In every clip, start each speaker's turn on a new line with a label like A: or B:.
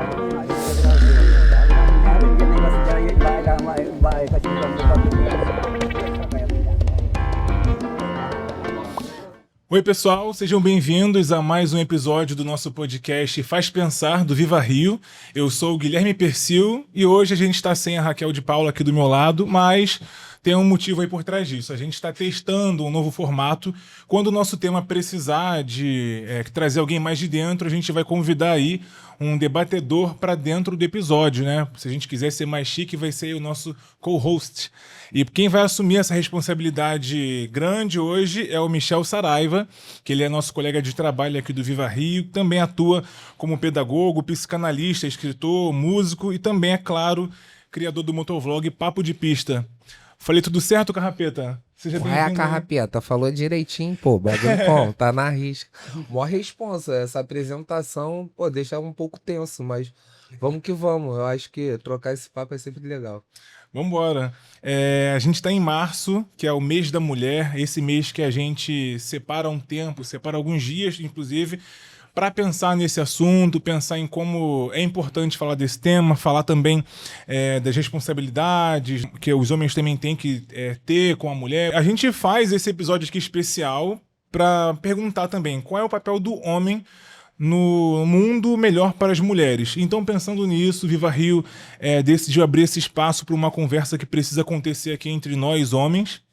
A: Ayun sa grabe. Lalo na nangyari, yan ay kasi dyan yung bahay lang, bahay kasi yung kaya
B: Oi, pessoal, sejam bem-vindos a mais um episódio do nosso podcast Faz Pensar, do Viva Rio. Eu sou o Guilherme Persil e hoje a gente está sem a Raquel de Paula aqui do meu lado, mas tem um motivo aí por trás disso. A gente está testando um novo formato. Quando o nosso tema precisar de trazer alguém mais de dentro, a gente vai convidar aí um debatedor para dentro do episódio, né? Se a gente quiser ser mais chique, vai ser o nosso co-host. E quem vai assumir essa responsabilidade grande hoje é o Michel Saraiva, que ele é nosso colega de trabalho aqui do Viva Rio, também atua como pedagogo, psicanalista, escritor, músico e também, é claro, criador do motovlog Papo de Pista. Falei tudo certo, Carrapeta? Seja
C: Ué, a
B: bem-vindo.
C: Carrapeta, falou direitinho, pô, bagulho bom, tá na risca. Mó responsa, essa apresentação, pô, deixa um pouco tenso, mas vamos que vamos, eu acho que trocar esse papo é sempre legal.
B: Vambora. A gente está em março, que é o mês da mulher, esse mês que a gente separa um tempo, separa alguns dias, inclusive, para pensar nesse assunto, pensar em como é importante falar desse tema, falar também das responsabilidades que os homens também têm que ter com a mulher. A gente faz esse episódio aqui especial para perguntar também qual é o papel do homem no mundo melhor para as mulheres. Então, pensando nisso, Viva Rio decidiu abrir esse espaço para uma conversa que precisa acontecer aqui entre nós, homens.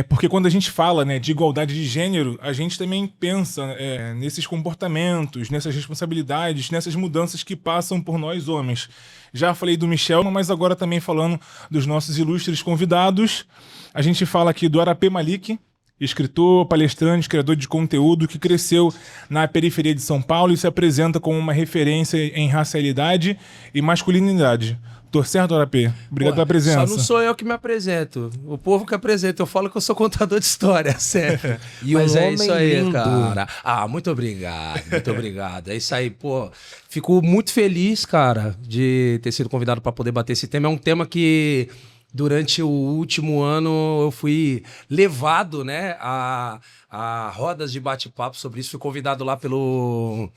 B: Porque quando a gente fala, né, de igualdade de gênero, a gente também pensa nesses comportamentos, nessas responsabilidades, nessas mudanças que passam por nós, homens. Já falei do Michel, mas agora também falando dos nossos ilustres convidados. A gente fala aqui do Arapê Malik, escritor, palestrante, criador de conteúdo que cresceu na periferia de São Paulo e se apresenta como uma referência em racialidade e masculinidade. Tô certo, Arapê? Obrigado pela presença.
D: Só não sou eu que me apresento. O povo que apresenta. Eu falo que eu sou contador de história, sério.
C: E
D: Mas
C: um
D: é
C: homem
D: isso aí,
C: lindo.
D: cara. Ah, muito obrigado, muito obrigado. É isso aí, pô. Fico muito feliz, cara, de ter sido convidado para poder bater esse tema. É um tema que durante o último ano eu fui levado, né, a rodas de bate-papo sobre isso. Fui convidado lá pelo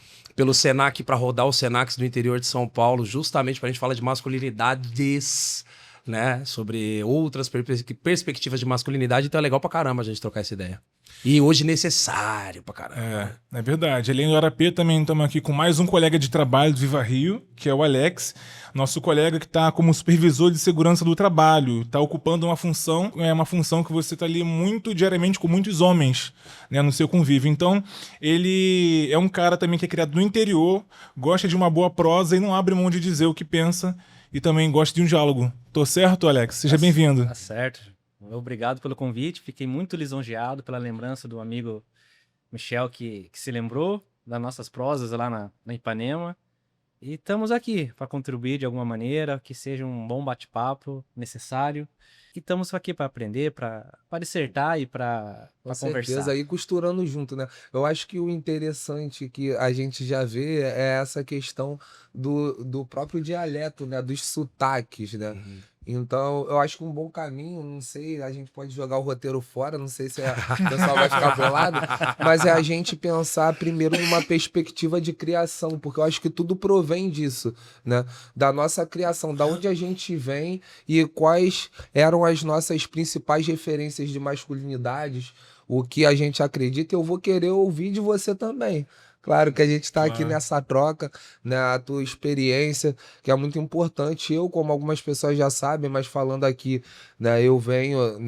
D: Senac para rodar os Senacs do interior de São Paulo, justamente para a gente falar de masculinidades, né, sobre outras perspectivas de masculinidade. Então é legal pra caramba a gente trocar essa ideia. E hoje necessário pra caramba.
B: É verdade. Além do Arapê, também estamos aqui com mais um colega de trabalho do Viva Rio, que é o Alex, nosso colega que está como supervisor de segurança do trabalho, está ocupando uma função que você está ali muito diariamente com muitos homens, né, no seu convívio. Então, ele é um cara também que é criado no interior, gosta de uma boa prosa e não abre mão de dizer o que pensa e também gosta de um diálogo. Tô certo, Alex? Seja bem-vindo.
E: Tá certo. Obrigado pelo convite. Fiquei muito lisonjeado pela lembrança do amigo Michel que se lembrou das nossas prosas lá na Ipanema. E estamos aqui para contribuir de alguma maneira, que seja um bom bate-papo necessário. E estamos aqui para aprender, para dissertar e para
C: Com
E: conversar.
C: certeza, aí costurando junto, né? Eu acho que o interessante que a gente já vê é essa questão do próprio dialeto, né? Dos sotaques, né? Então, eu acho que um bom caminho, não sei, a gente pode jogar o roteiro fora, não sei se o pessoal vai ficar bolado, mas é a gente pensar primeiro numa perspectiva de criação, porque eu acho que tudo provém disso, né? Da nossa criação, da onde a gente vem e quais eram as nossas principais referências de masculinidades, o que a gente acredita, e eu vou querer ouvir de você também. Claro que a gente está aqui nessa troca, né? A tua experiência, que é muito importante. Eu, como algumas pessoas já sabem, mas falando aqui, né? Eu venho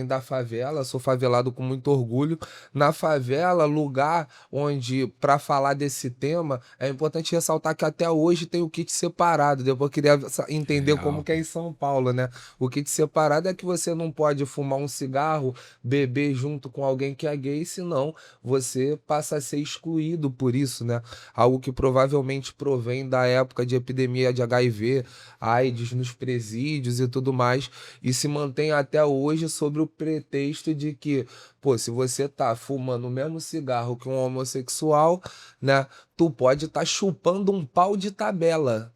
C: da favela, sou favelado com muito orgulho. Na favela, lugar onde, para falar desse tema, é importante ressaltar que até hoje tem o kit separado. Depois eu queria entender
D: Legal.
C: como que é em São Paulo, né? O kit separado é que você não pode fumar um cigarro, beber junto com alguém que é gay, senão você passa a ser excluído por isso, né? Algo que provavelmente provém da época de epidemia de HIV, AIDS nos presídios e tudo mais, e se mantém até hoje sobre o pretexto de que, pô, se você tá fumando o mesmo cigarro que um homossexual, né, tu pode estar chupando um pau de tabela.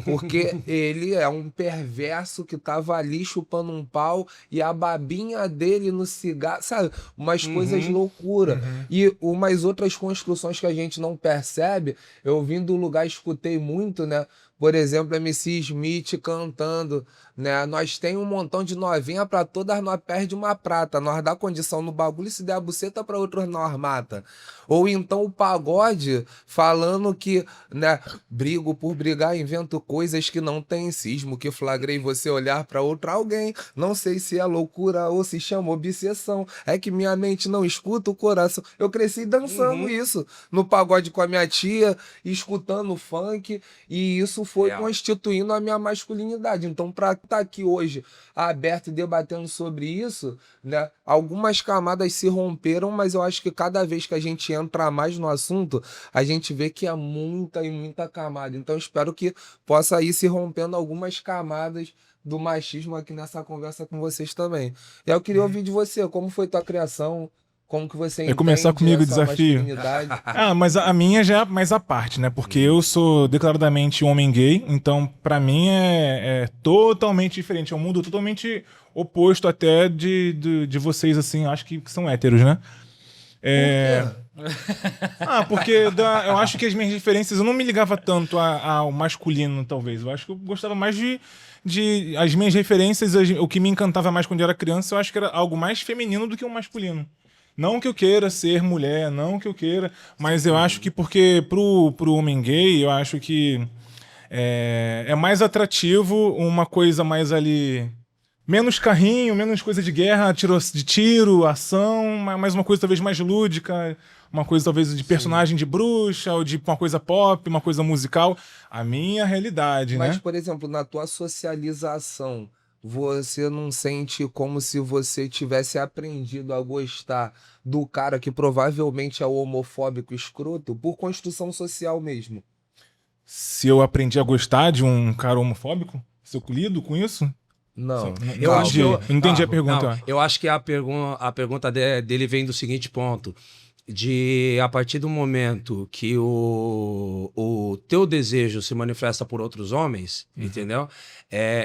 C: Porque ele é um perverso que tava ali chupando um pau e a babinha dele no cigarro, sabe? Umas coisas loucura. E umas outras construções que a gente não percebe, eu vim do lugar, escutei muito, né? Por exemplo, MC Smith cantando, né? Nós tem um montão de novinha pra todas, nós perde uma prata. Nós dá condição no bagulho, se der a buceta pra outros nós mata. Ou então o pagode falando que, né? Brigo por brigar, invento coisas que não tem sismo, que flagrei você olhar pra outro alguém. Não sei se é loucura ou se chama obsessão. É que minha mente não escuta o coração. Eu cresci dançando isso no pagode com a minha tia, escutando funk, e isso foi constituindo a minha masculinidade. Então, pra estar aqui hoje aberto e debatendo sobre isso, né? Algumas camadas se romperam, mas eu acho que cada vez que a gente entra mais no assunto, a gente vê que é muita e muita camada. Então, espero que possa ir se rompendo algumas camadas do machismo aqui nessa conversa com vocês também. E eu queria ouvir de você, como foi tua criação? Como que você entende
B: começar comigo o
C: essa
B: desafio?
C: masculinidade?
B: Mas a minha já é mais a parte, né? Porque eu sou declaradamente homem gay, então pra mim é totalmente diferente. É um mundo totalmente oposto até de vocês, assim, acho que são héteros, né? Porque eu acho que as minhas diferenças, eu não me ligava tanto ao masculino, talvez. Eu acho que eu gostava mais de as minhas referências, o que me encantava mais quando eu era criança, eu acho que era algo mais feminino do que o masculino. Não que eu queira ser mulher, não que eu queira, mas eu acho que porque pro homem gay, eu acho que é mais atrativo uma coisa mais ali... Menos carrinho, menos coisa de guerra, tiro, ação, mas uma coisa talvez mais lúdica, uma coisa talvez de personagem de bruxa, ou de uma coisa pop, uma coisa musical. A minha realidade,
C: Mas,
B: né?
C: por exemplo, na tua socialização, você não sente como se você tivesse aprendido a gostar do cara que provavelmente é o homofóbico escroto por construção social mesmo?
B: Se eu aprendi a gostar de um cara homofóbico, se eu lido com isso...
C: Não.
D: Eu
B: Calma.
D: acho que eu
B: não entendi a pergunta.
D: Não, eu acho que a pergunta dele vem do seguinte ponto. De a partir do momento que o teu desejo se manifesta por outros homens, entendeu?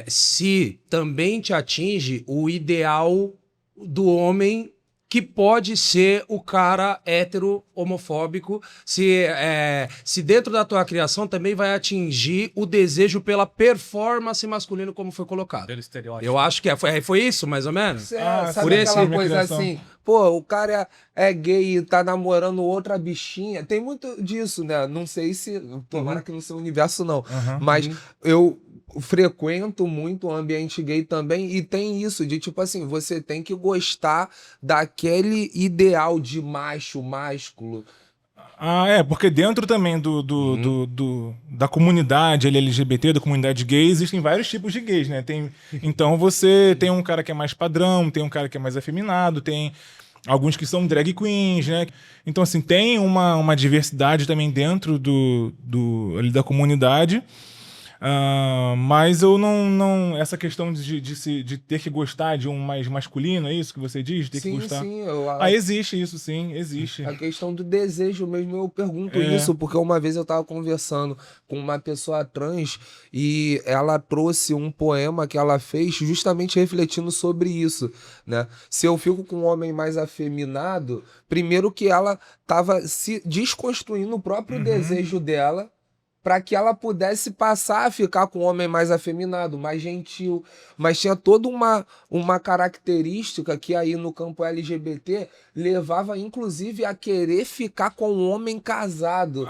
D: Se também te atinge o ideal do homem que pode ser o cara hétero homofóbico, se dentro da tua criação também vai atingir o desejo pela performance masculina, como foi colocado.
E: Pelo estereótipo.
D: Eu acho que foi isso, mais ou menos?
C: Sabe
B: por esse
C: aquela
B: minha
C: coisa
B: criação.
C: assim, pô, o cara é gay e tá namorando outra bichinha. Tem muito disso, né? Não sei se, tomara que no seu universo não, mas eu frequento muito o ambiente gay também e tem isso de tipo assim, você tem que gostar daquele ideal de macho, másculo.
B: Porque dentro também da comunidade LGBT, da comunidade gay, existem vários tipos de gays, né? Então você tem um cara que é mais padrão, tem um cara que é mais afeminado, tem alguns que são drag queens, né? Então, assim, tem uma diversidade também dentro ali da comunidade. Mas eu não. Essa questão de ter que gostar de um mais masculino, é isso que você diz? Ter que gostar.
C: Sim,
B: Existe isso, sim, existe.
C: a questão do desejo mesmo, eu pergunto isso, porque uma vez eu tava conversando com uma pessoa trans e ela trouxe um poema que ela fez justamente refletindo sobre isso, né? Se eu fico com um homem mais afeminado, primeiro que ela tava se desconstruindo o próprio desejo dela, para que ela pudesse passar a ficar com um homem mais afeminado, mais gentil, mas tinha toda uma característica que aí no campo LGBT levava inclusive a querer ficar com um homem casado,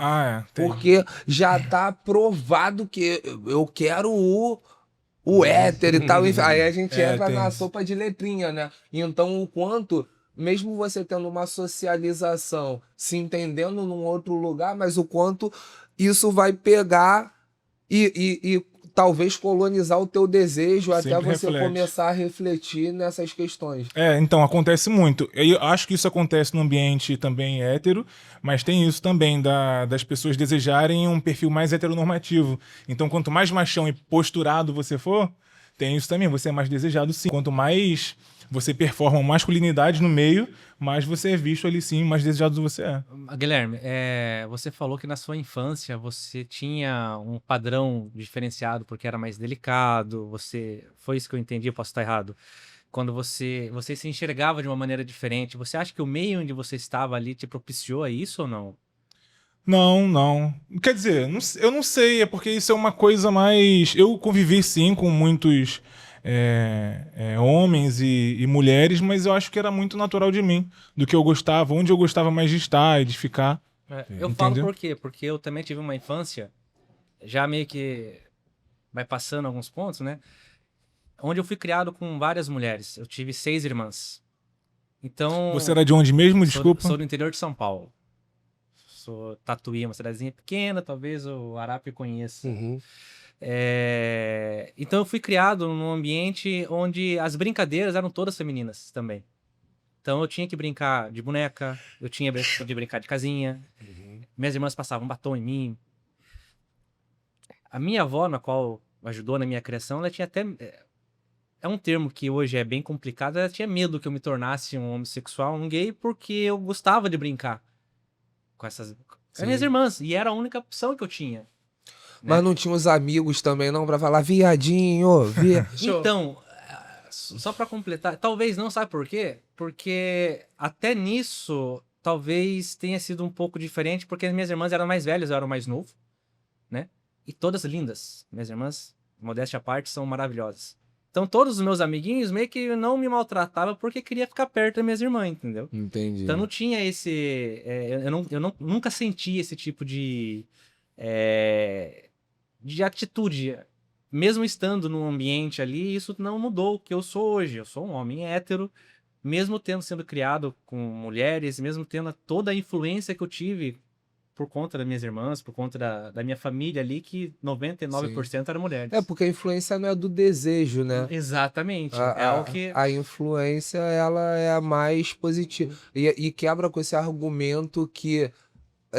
C: porque já tá provado que eu quero o hétero e tal, aí a gente entra na sopa de letrinha, né? Então o quanto... Mesmo você tendo uma socialização, se entendendo num outro lugar, mas o quanto isso vai pegar e talvez colonizar o teu desejo até
B: Sempre
C: você
B: reflete.
C: começar a refletir nessas questões.
B: Então, acontece muito. Eu acho que isso acontece no ambiente também hétero, mas tem isso também das pessoas desejarem um perfil mais heteronormativo. Então, quanto mais machão e posturado você for, tem isso também, você é mais desejado sim. Quanto mais você performa uma masculinidade no meio, mais você é visto ali sim, mais desejado você é.
E: Guilherme, você falou que na sua infância você tinha um padrão diferenciado porque era mais delicado, foi isso que eu entendi, eu posso estar errado. Quando você se enxergava de uma maneira diferente, você acha que o meio onde você estava ali te propiciou a isso ou não?
B: Não, não. Quer dizer, eu não sei, é porque isso é uma coisa mais. Eu convivi sim com muitos homens e mulheres, mas eu acho que era muito natural de mim, do que eu gostava, onde eu gostava mais de estar e de ficar.
E: Eu falo por quê? Porque eu também tive uma infância, já meio que vai passando alguns pontos, né? Onde eu fui criado com várias mulheres. Eu tive 6 irmãs. Então.
B: Você era de onde mesmo? Desculpa.
E: Sou do interior de São Paulo. Sou Tatuí, uma cidadezinha pequena, talvez o Arape conheça.
C: Uhum.
E: Então eu fui criado num ambiente onde as brincadeiras eram todas femininas também. Então eu tinha que brincar de boneca, eu tinha de brincar de casinha. Minhas irmãs passavam batom em mim. A minha avó, na qual ajudou na minha criação, ela tinha até... É um termo que hoje é bem complicado. Ela tinha medo que eu me tornasse um homossexual, um gay, porque eu gostava de brincar com essas minhas irmãs. E era a única opção que eu tinha.
C: Mas não tinha os amigos também, não, pra falar viadinho,
E: Então, só pra completar, talvez não, sabe por quê? Porque até nisso, talvez tenha sido um pouco diferente, porque as minhas irmãs eram mais velhas, eu era o mais novo, né? E todas lindas. Minhas irmãs, modéstia à parte, são maravilhosas. Então todos os meus amiguinhos meio que não me maltratavam porque queria ficar perto das minhas irmãs, entendeu?
C: Entendi.
E: Então não tinha esse... nunca senti esse tipo de atitude. Mesmo estando num ambiente ali, isso não mudou o que eu sou hoje. Eu sou um homem hétero, mesmo sendo criado com mulheres, mesmo tendo toda a influência que eu tive por conta das minhas irmãs, por conta da minha família ali, que 99% eram mulheres.
C: Porque a influência não é do desejo, né?
E: Exatamente. É o que...
C: A influência, ela é a mais positiva. E quebra com esse argumento que,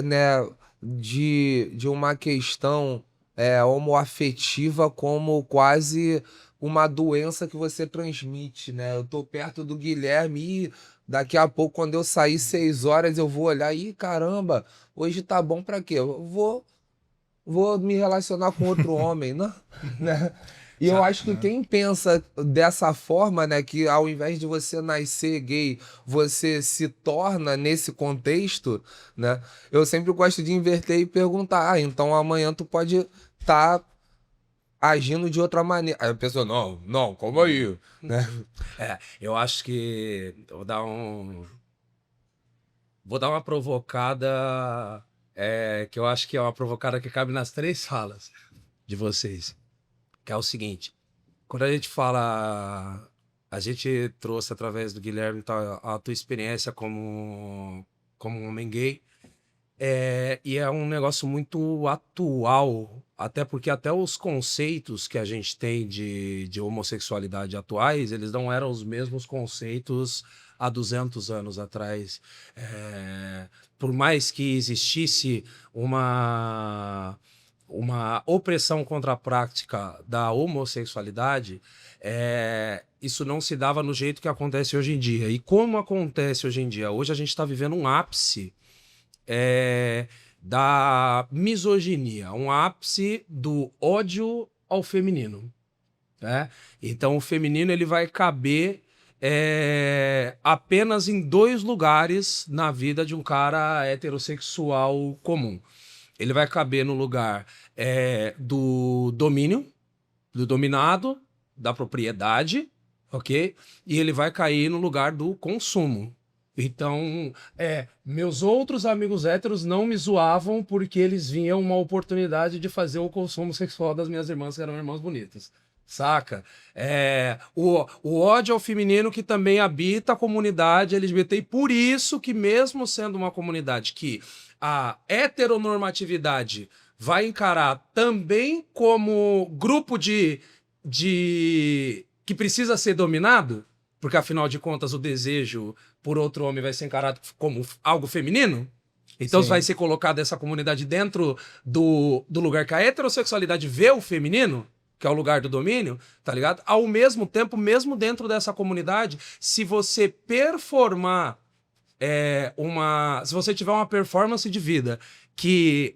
C: né, de uma questão homoafetiva como quase uma doença que você transmite, né? Eu tô perto do Guilherme e daqui a pouco, quando eu sair 6 horas, eu vou olhar e caramba, hoje tá bom pra quê? Eu vou me relacionar com outro homem, né? E eu acho que quem pensa dessa forma, né, que ao invés de você nascer gay, você se torna nesse contexto, né? Eu sempre gosto de inverter e perguntar, então amanhã tu pode estar agindo de outra maneira. Aí a pessoa, não, calma aí, né?
D: Eu acho que vou dar uma provocada, que eu acho que é uma provocada que cabe nas 3 falas de vocês. Que é o seguinte, quando a gente fala, a gente trouxe através do Guilherme a tua experiência como um homem gay, e é um negócio muito atual, até porque até os conceitos que a gente tem de homossexualidade atuais, eles não eram os mesmos conceitos há 200 anos atrás. Por mais que existisse uma opressão contra a prática da homossexualidade, isso não se dava no jeito que acontece hoje em dia. E como acontece hoje em dia? Hoje a gente está vivendo um ápice da misoginia, um ápice do ódio ao feminino. Né? Então o feminino ele vai caber apenas em 2 lugares na vida de um cara heterossexual comum. Ele vai caber no lugar do domínio, do dominado, da propriedade, ok? E ele vai cair no lugar do consumo. Então, meus outros amigos héteros não me zoavam porque eles viam uma oportunidade de fazer o consumo sexual das minhas irmãs, que eram irmãs bonitas. Saca? O ódio ao feminino que também habita a comunidade LGBT, e por isso que mesmo sendo uma comunidade que a heteronormatividade vai encarar também como grupo que precisa ser dominado, porque afinal de contas o desejo por outro homem vai ser encarado como algo feminino, então vai ser colocado essa comunidade dentro do lugar que a heterossexualidade vê o feminino, que é o lugar do domínio, tá ligado? Ao mesmo tempo, mesmo dentro dessa comunidade, se você performar se você tiver uma performance de vida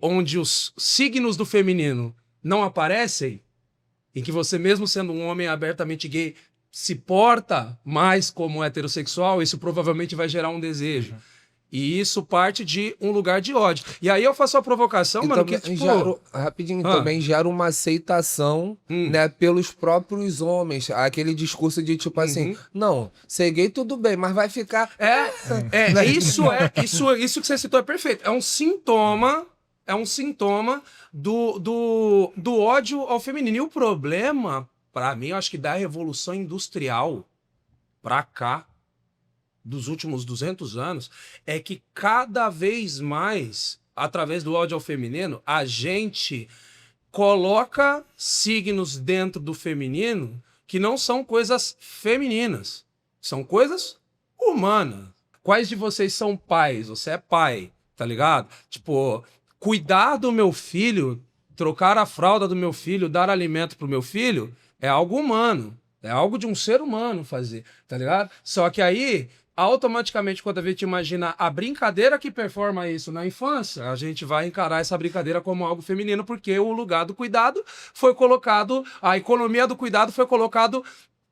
D: onde os signos do feminino não aparecem, em que você, mesmo sendo um homem abertamente gay, se porta mais como heterossexual, isso provavelmente vai gerar um desejo. E isso parte de um lugar de ódio. E aí eu faço a provocação,
C: E
D: mano,
C: também
D: que tipo...
C: rapidinho, também gera uma aceitação, né, pelos próprios homens. Aquele discurso de tipo assim, não, ser gay tudo bem, mas vai ficar...
D: Isso que você citou é perfeito. É um sintoma do ódio ao feminino. E o problema, pra mim, eu acho que da Revolução Industrial pra cá, dos últimos 200 anos, é que cada vez mais, através do ódio ao feminino, a gente coloca signos dentro do feminino que não são coisas femininas, são coisas humanas. Quais de vocês são pais? Você é pai, tá ligado? Tipo, cuidar do meu filho, trocar a fralda do meu filho, dar alimento pro meu filho, é algo humano. É algo de um ser humano fazer, tá ligado? Só que aí, automaticamente, quando a gente imagina a brincadeira que performa isso na infância, a gente vai encarar essa brincadeira como algo feminino, porque o lugar do cuidado foi colocado, a economia do cuidado foi colocado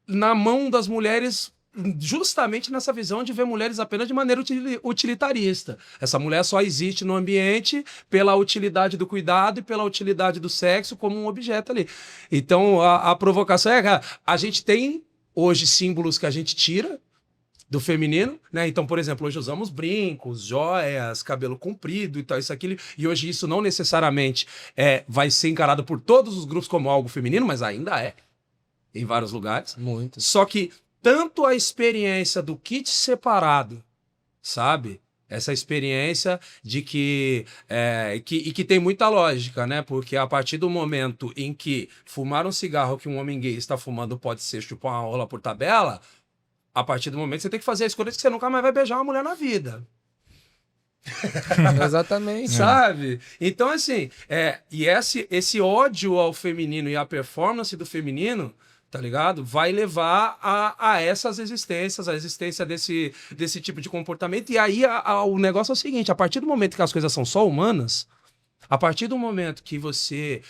D: na mão das mulheres, justamente nessa visão de ver mulheres apenas de maneira utilitarista. Essa mulher só existe no ambiente pela utilidade do cuidado e pela utilidade do sexo como um objeto ali. Então, a provocação é que a gente tem hoje símbolos que a gente tira do feminino, né? Então, por exemplo, hoje usamos brincos, joias, cabelo comprido e tal, isso, aquilo. E hoje isso não necessariamente vai ser encarado por todos os grupos como algo feminino, mas ainda é, em vários lugares.
C: Muito.
D: Só que tanto a experiência do kit separado, sabe? Essa experiência de que tem muita lógica, né? Porque a partir do momento em que fumar um cigarro que um homem gay está fumando pode ser chupar uma rola por tabela, a partir do momento você tem que fazer a escolha de que você nunca mais vai beijar uma mulher na vida.
C: Exatamente.
D: Sabe? Então, assim, e esse ódio ao feminino e a performance do feminino, tá ligado? Vai levar a essas existências, a existência desse tipo de comportamento. E aí o negócio é o seguinte: a partir do momento que as coisas são só humanas, a partir do momento que você...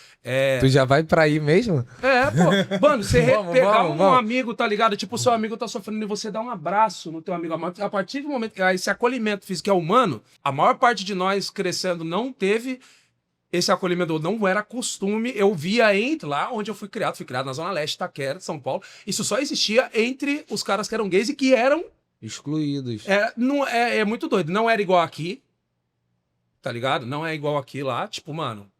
C: Tu já vai pra aí mesmo?
D: Pô. Mano, você pegar um
C: vamos.
D: amigo, tá ligado? Tipo, o seu amigo tá sofrendo e você dá um abraço no teu amigo. A partir do momento que esse acolhimento físico é humano, a maior parte de nós crescendo não teve esse acolhimento, não era costume. Eu via lá onde eu fui criado na Zona Leste, Itaquera, de São Paulo. Isso só existia entre os caras que eram gays e que eram...
C: excluídos.
D: É muito doido. Não era igual aqui, tá ligado? Não é igual aqui lá. Tipo, mano,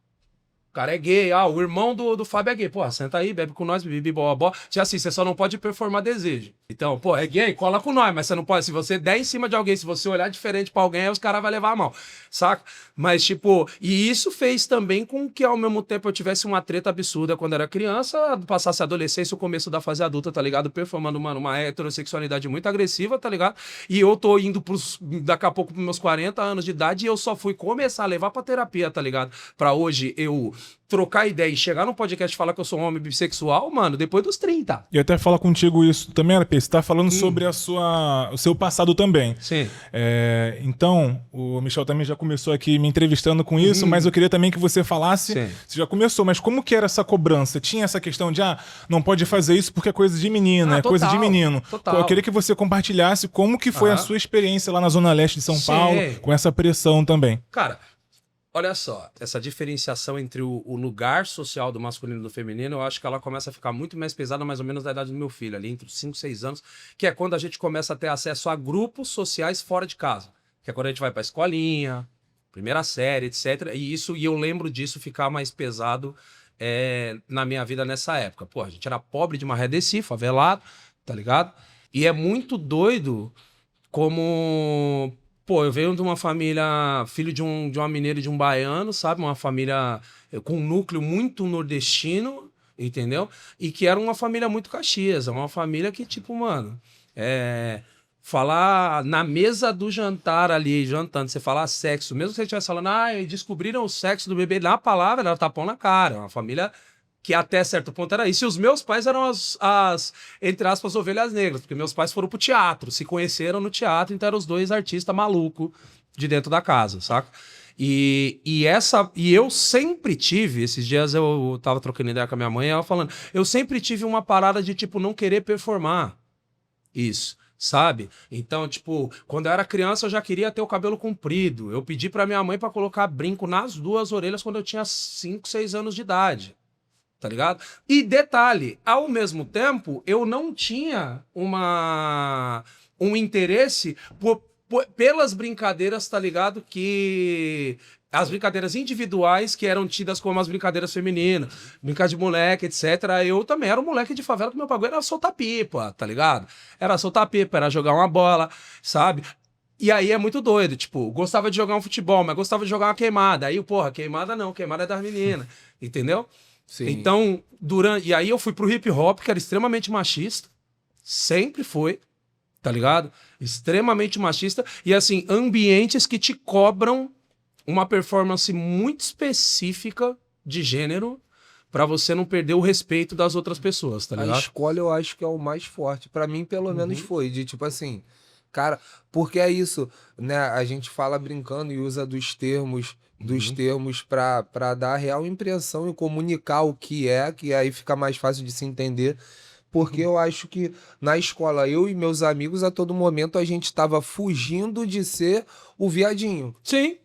D: o cara é gay. O irmão do Fábio é gay. Pô, senta aí, bebe com nós, bibi, bobó. Assim, você só não pode performar desejo. Então, pô, é gay, cola com nós, mas você não pode. Se você der em cima de alguém, se você olhar diferente pra alguém, aí os caras vão levar a mão, saca? Mas, tipo, e isso fez também com que, ao mesmo tempo, eu tivesse uma treta absurda quando era criança, passasse a adolescência, o começo da fase adulta, tá ligado? Performando, mano, uma heterossexualidade muito agressiva, tá ligado? E eu tô indo daqui a pouco pros meus 40 anos de idade e eu só fui começar a levar pra terapia, tá ligado? Pra hoje eu trocar ideia e chegar no podcast e falar que eu sou um homem bissexual, mano, depois dos 30.
B: E até falar contigo isso também, LP, você tá falando sobre o seu passado também.
D: Sim.
B: Então, o Michel também já começou aqui me entrevistando com isso, mas eu queria também que você falasse,
D: Sim.
B: você já começou, mas como que era essa cobrança? Tinha essa questão de, não pode fazer isso porque é coisa de menina, é coisa de menino.
D: Total.
B: Eu queria que você compartilhasse como que foi a sua experiência lá na Zona Leste de São Paulo, com essa pressão também.
D: Cara, olha só, essa diferenciação entre o lugar social do masculino e do feminino, eu acho que ela começa a ficar muito mais pesada mais ou menos da idade do meu filho, ali entre os 5 e 6 anos, que é quando a gente começa a ter acesso a grupos sociais fora de casa. Que é quando a gente vai pra escolinha, primeira série, etc. E eu lembro disso ficar mais pesado na minha vida nessa época. Pô, a gente era pobre de Maré Desci, favelado, tá ligado? E é muito doido como... Pô, eu venho de uma família, filho de uma mineira e de um baiano, sabe? Uma família com um núcleo muito nordestino, entendeu? E que era uma família muito Caxias, uma família que, tipo, mano, falar na mesa do jantar ali, jantando, você falar sexo, mesmo que você estivesse falando, descobriram o sexo do bebê, na palavra, ela tapão na cara, uma família que até certo ponto era isso. E os meus pais eram as entre aspas, ovelhas negras, porque meus pais foram pro teatro, se conheceram no teatro, então eram os dois artistas malucos de dentro da casa, saca? E eu sempre tive, esses dias eu tava trocando ideia com a minha mãe, ela falando, eu sempre tive uma parada de, tipo, não querer performar isso. Sabe? Então, tipo, quando eu era criança eu já queria ter o cabelo comprido. Eu pedi pra minha mãe pra colocar brinco nas duas orelhas quando eu tinha 5, 6 anos de idade. Tá ligado? E detalhe, ao mesmo tempo, eu não tinha um interesse pelas brincadeiras, tá ligado? Que as brincadeiras individuais que eram tidas como as brincadeiras femininas, brincar de moleque, etc. Eu também era um moleque de favela que meu bagulho era soltar pipa, tá ligado? Era soltar pipa, era jogar uma bola, sabe? E aí é muito doido, tipo, gostava de jogar um futebol, mas gostava de jogar uma queimada. Aí, porra, queimada não, queimada é das meninas, entendeu?
C: Sim.
D: Então, e aí eu fui pro hip hop, que era extremamente machista, sempre foi, tá ligado? Extremamente machista, e assim, ambientes que te cobram uma performance muito específica de gênero pra você não perder o respeito das outras pessoas, tá
C: A
D: ligado?
C: escola eu acho que é o mais forte. Pra mim, pelo menos, foi. De tipo assim, cara, porque é isso, né? A gente fala brincando e usa dos termos pra dar a real impressão e comunicar o que aí fica mais fácil de se entender. Porque eu acho que na escola, eu e meus amigos, a todo momento, a gente tava fugindo de ser o viadinho.
D: Sim.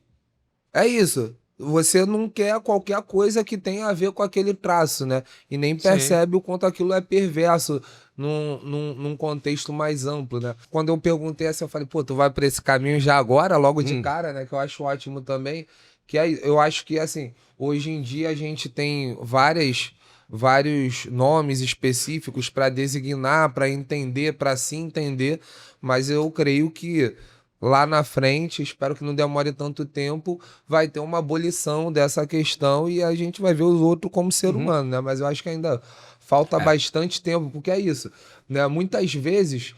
C: É isso. Você não quer qualquer coisa que tenha a ver com aquele traço, né? E nem percebe o quanto aquilo é perverso num contexto mais amplo, né? Quando eu perguntei assim, eu falei, pô, tu vai pra esse caminho já agora, logo de cara, né? Que eu acho ótimo também. Que eu acho que, assim, hoje em dia a gente tem vários nomes específicos para designar, para entender, para se entender, mas eu creio que lá na frente, espero que não demore tanto tempo, vai ter uma abolição dessa questão e a gente vai ver os outros como ser humano, né? Mas eu acho que ainda falta bastante tempo, porque é isso, né? Muitas vezes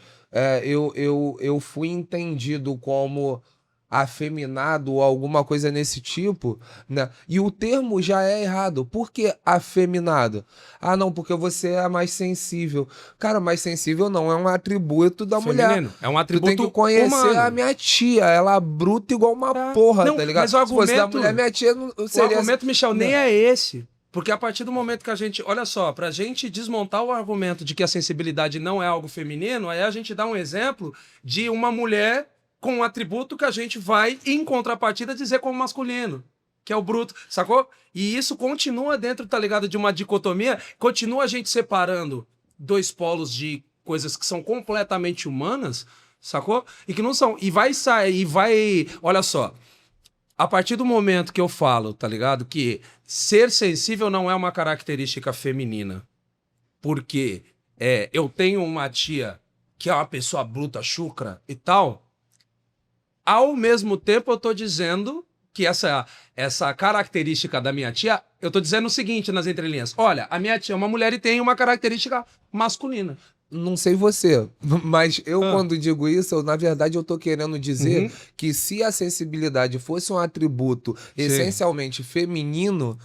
C: eu fui entendido como afeminado ou alguma coisa nesse tipo, né? E o termo já é errado. Por que afeminado? Ah, não, porque você é mais sensível. Cara, mais sensível não é um atributo da mulher.
D: Feminino. É um atributo
C: Tu tem que conhecer
D: humano.
C: a minha tia. Ela é bruta igual uma porra,
D: Não,
C: tá ligado?
D: mas o
C: Se fosse da
D: argumento-
C: mulher, minha tia não
D: O
C: seria...
D: argumento, Michel, nem
C: Não.
D: é esse. Porque a partir do momento que a gente... Olha só, pra gente desmontar o argumento de que a sensibilidade não é algo feminino, aí a gente dá um exemplo de uma mulher com um atributo que a gente vai, em contrapartida, dizer como masculino, que é o bruto, sacou? E isso continua dentro, tá ligado, de uma dicotomia, continua a gente separando dois polos de coisas que são completamente humanas, sacou? E que não são. E vai sair, olha só, a partir do momento que eu falo, tá ligado, que ser sensível não é uma característica feminina, porque eu tenho uma tia que é uma pessoa bruta, chucra e tal, ao mesmo tempo eu tô dizendo que essa característica da minha tia, eu tô dizendo o seguinte nas entrelinhas, olha, a minha tia é uma mulher e tem uma característica masculina.
C: Não sei você, mas eu quando digo isso, na verdade eu tô querendo dizer que se a sensibilidade fosse um atributo essencialmente feminino,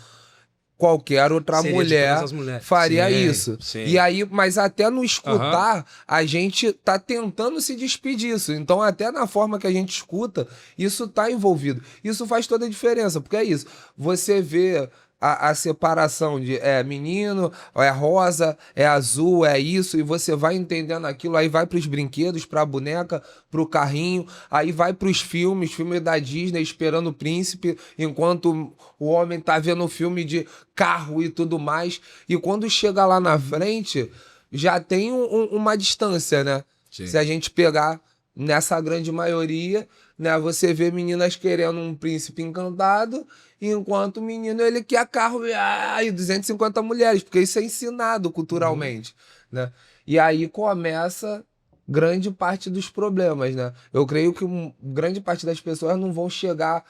C: qualquer outra
D: Seria de
C: mulher
D: todas as mulheres.
C: faria
D: Sim,
C: isso.
D: sim.
C: E aí, mas até no escutar, a gente tá tentando se despedir disso. Então, até na forma que a gente escuta, isso tá envolvido. Isso faz toda a diferença, porque é isso. Você vê a separação de menino, é rosa, é azul, é isso, e você vai entendendo aquilo, aí vai pros brinquedos, pra boneca, pro carrinho, aí vai pros filmes da Disney, Esperando o Príncipe, enquanto o homem tá vendo um filme de carro e tudo mais, e quando chega lá na frente, já tem uma distância, né?
D: Sim.
C: Se a gente pegar nessa grande maioria, né, você vê meninas querendo um príncipe encantado, enquanto o menino ele quer carro e 250 mulheres, porque isso é ensinado culturalmente, né? E aí começa grande parte dos problemas, né? Eu creio que grande parte das pessoas não vão chegar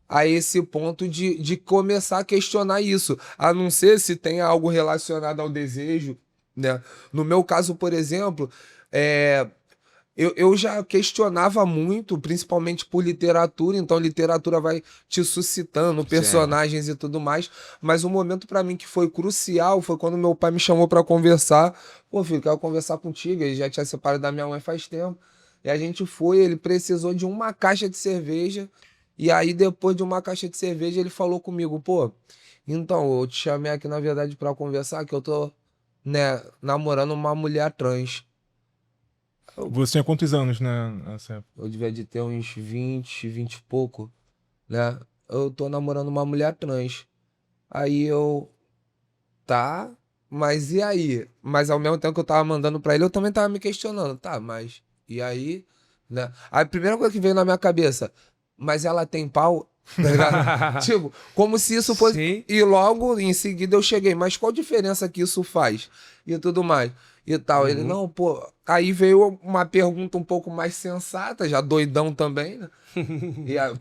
C: a esse ponto de começar a questionar isso, a não ser se tem algo relacionado ao desejo, né? No meu caso, por exemplo, eu já questionava muito, principalmente por literatura, então literatura vai te suscitando personagens e tudo mais, mas um momento pra mim que foi crucial foi quando meu pai me chamou pra conversar. Pô, filho, quero conversar contigo, ele já tinha separado da minha mãe faz tempo, e a gente foi, ele precisou de uma caixa de cerveja, e aí depois de uma caixa de cerveja ele falou comigo, pô, então, eu te chamei aqui na verdade pra conversar que eu tô, né, namorando uma mulher trans.
B: Você tinha quantos anos, né? Nessa época?
C: Eu devia de ter uns 20 e pouco, né? Eu tô namorando uma mulher trans. Aí eu, tá, mas e aí? Mas ao mesmo tempo que eu tava mandando pra ele, eu também tava me questionando, tá, mas e aí? Né? Aí a primeira coisa que veio na minha cabeça, mas ela tem pau? Tá ligado? Tipo, como se isso fosse.
D: Sim.
C: E logo em seguida eu cheguei, mas qual diferença que isso faz? E tudo mais. E tal. Ele, não, pô. Aí veio uma pergunta um pouco mais sensata, já doidão também, né?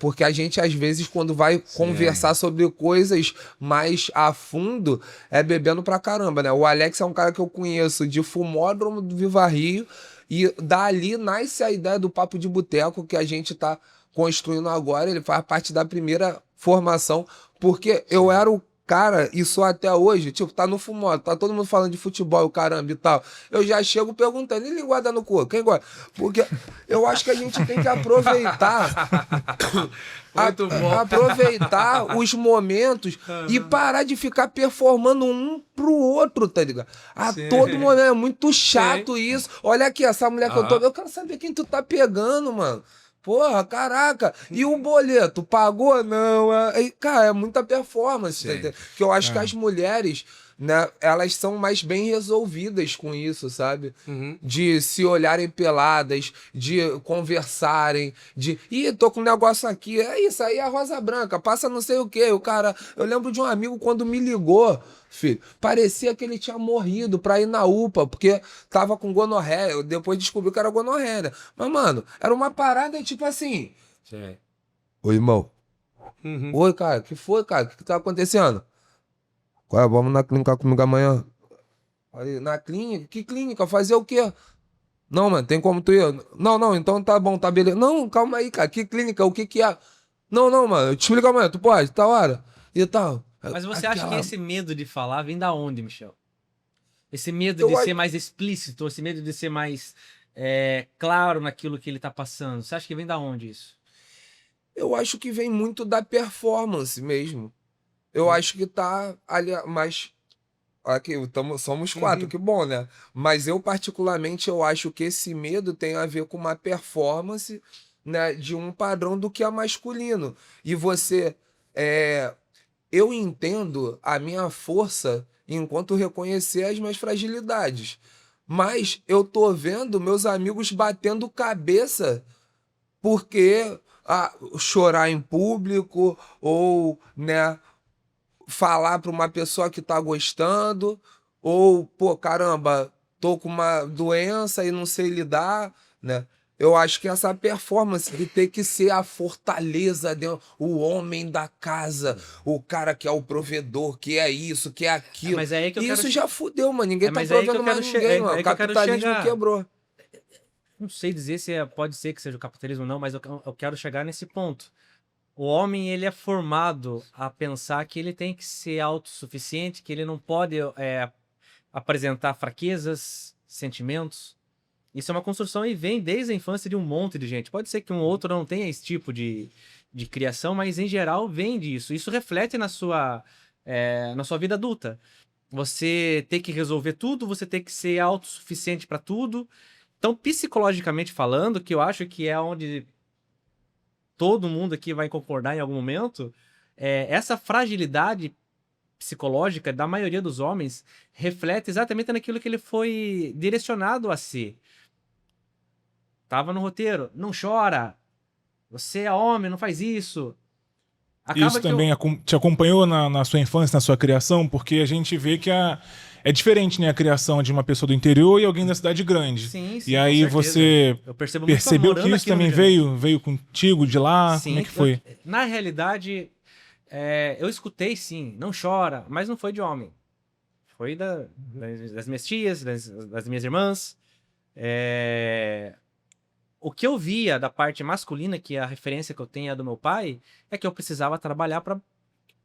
C: Porque a gente, às vezes, quando vai conversar sobre coisas mais a fundo, é bebendo pra caramba, né? O Alex é um cara que eu conheço de Fumódromo do Viva Rio, e dali nasce a ideia do Papo de Boteco que a gente tá construindo agora. Ele faz parte da primeira formação, porque eu era o cara, e sou até hoje, tipo, tá no Fumódromo, tá todo mundo falando de futebol, o caramba e tal. Eu já chego perguntando, e linguada no cu? Quem gosta? Porque eu acho que a gente tem que aproveitar.
D: Muito bom.
C: Aproveitar os momentos e parar de ficar performando um pro outro, tá ligado? A
D: Sim.
C: todo momento. É muito chato isso. Olha aqui, essa mulher que eu tô. Eu quero saber quem tu tá pegando, mano. Porra, caraca. E o boleto? Pagou? Não. Cara, é muita performance. Tá entendendo? Que eu acho que as mulheres, né, elas são mais bem resolvidas com isso, sabe? De se olharem peladas, de conversarem, de. Ih, tô com um negócio aqui. É isso aí, é a Rosa Branca. Passa não sei o quê. O cara. Eu lembro de um amigo quando me ligou. Filho, parecia que ele tinha morrido pra ir na UPA, porque tava com gonorreia. Eu depois descobri que era gonorreia, né? Mas, mano, era uma parada tipo assim.
D: Sim.
C: Oi, irmão. Oi, cara, que foi, cara? O que tá acontecendo? Qual é? Vamos na clínica comigo amanhã. Aí, na clínica? Que clínica? Fazer o quê? Não, mano, tem como tu ir? Não, então tá bom, tá beleza. Não, calma aí, cara. Que clínica? O que que é? Não, mano, eu te explico amanhã. Tu pode? Tá hora? E tal.
E: Mas você acha que
C: Aquela-
E: esse medo de falar vem da onde, Michel? Esse medo
C: Eu
E: de
C: acho-
E: ser mais explícito, esse medo de ser mais claro naquilo que ele tá passando. Você acha que vem da onde isso?
C: Eu acho que vem muito da performance mesmo. Eu acho que tá ali, mas aqui somos quatro, que bom, né? Mas eu particularmente eu acho que esse medo tem a ver com uma performance, né, de um padrão do que é masculino. E você, eu entendo a minha força enquanto reconhecer as minhas fragilidades. Mas eu tô vendo meus amigos batendo cabeça porque chorar em público ou, né, falar para uma pessoa que tá gostando, ou, pô, caramba, tô com uma doença e não sei lidar, né? Eu acho que essa performance de ter que ser a fortaleza, o homem da casa, o cara que é o provedor, que é isso, que é aquilo.
E: Mas é aí que eu
C: E
E: quero
C: isso já fudeu, mano. Ninguém tá
E: mas é aí que
C: provendo
E: eu quero
C: mais ninguém,
E: é
C: mano.
E: aí
C: O
E: que eu quero
C: capitalismo
E: chegar.
C: quebrou.
E: Não sei dizer se pode ser que seja o capitalismo ou não, mas eu quero chegar nesse ponto. O homem, ele é formado a pensar que ele tem que ser autossuficiente, que ele não pode apresentar fraquezas, sentimentos. Isso é uma construção e vem desde a infância de um monte de gente. Pode ser que um outro não tenha esse tipo de criação, mas em geral vem disso. Isso reflete na sua vida adulta. Você tem que resolver tudo, você tem que ser autossuficiente para tudo. Então, psicologicamente falando, que eu acho que é onde todo mundo aqui vai concordar em algum momento, essa fragilidade psicológica da maioria dos homens reflete exatamente naquilo que ele foi direcionado a ser. Tava no roteiro, não chora, você é homem, não faz isso.
B: Isso também te acompanhou na sua infância, na sua criação? Porque a gente vê que é diferente, né, a criação de uma pessoa do interior e alguém da cidade grande.
E: Sim,
B: e aí
E: com certeza.
B: você
E: Eu percebo muito
B: percebeu que
E: morando
B: isso
E: aqui no
B: também
E: Rio de Janeiro.
B: veio contigo de lá?
E: Sim,
B: Como é que foi?
E: Na realidade, eu escutei sim, não chora, mas não foi de homem. Foi das minhas tias, das minhas irmãs. o que eu via da parte masculina, que a referência que eu tenho é do meu pai, é que eu precisava trabalhar para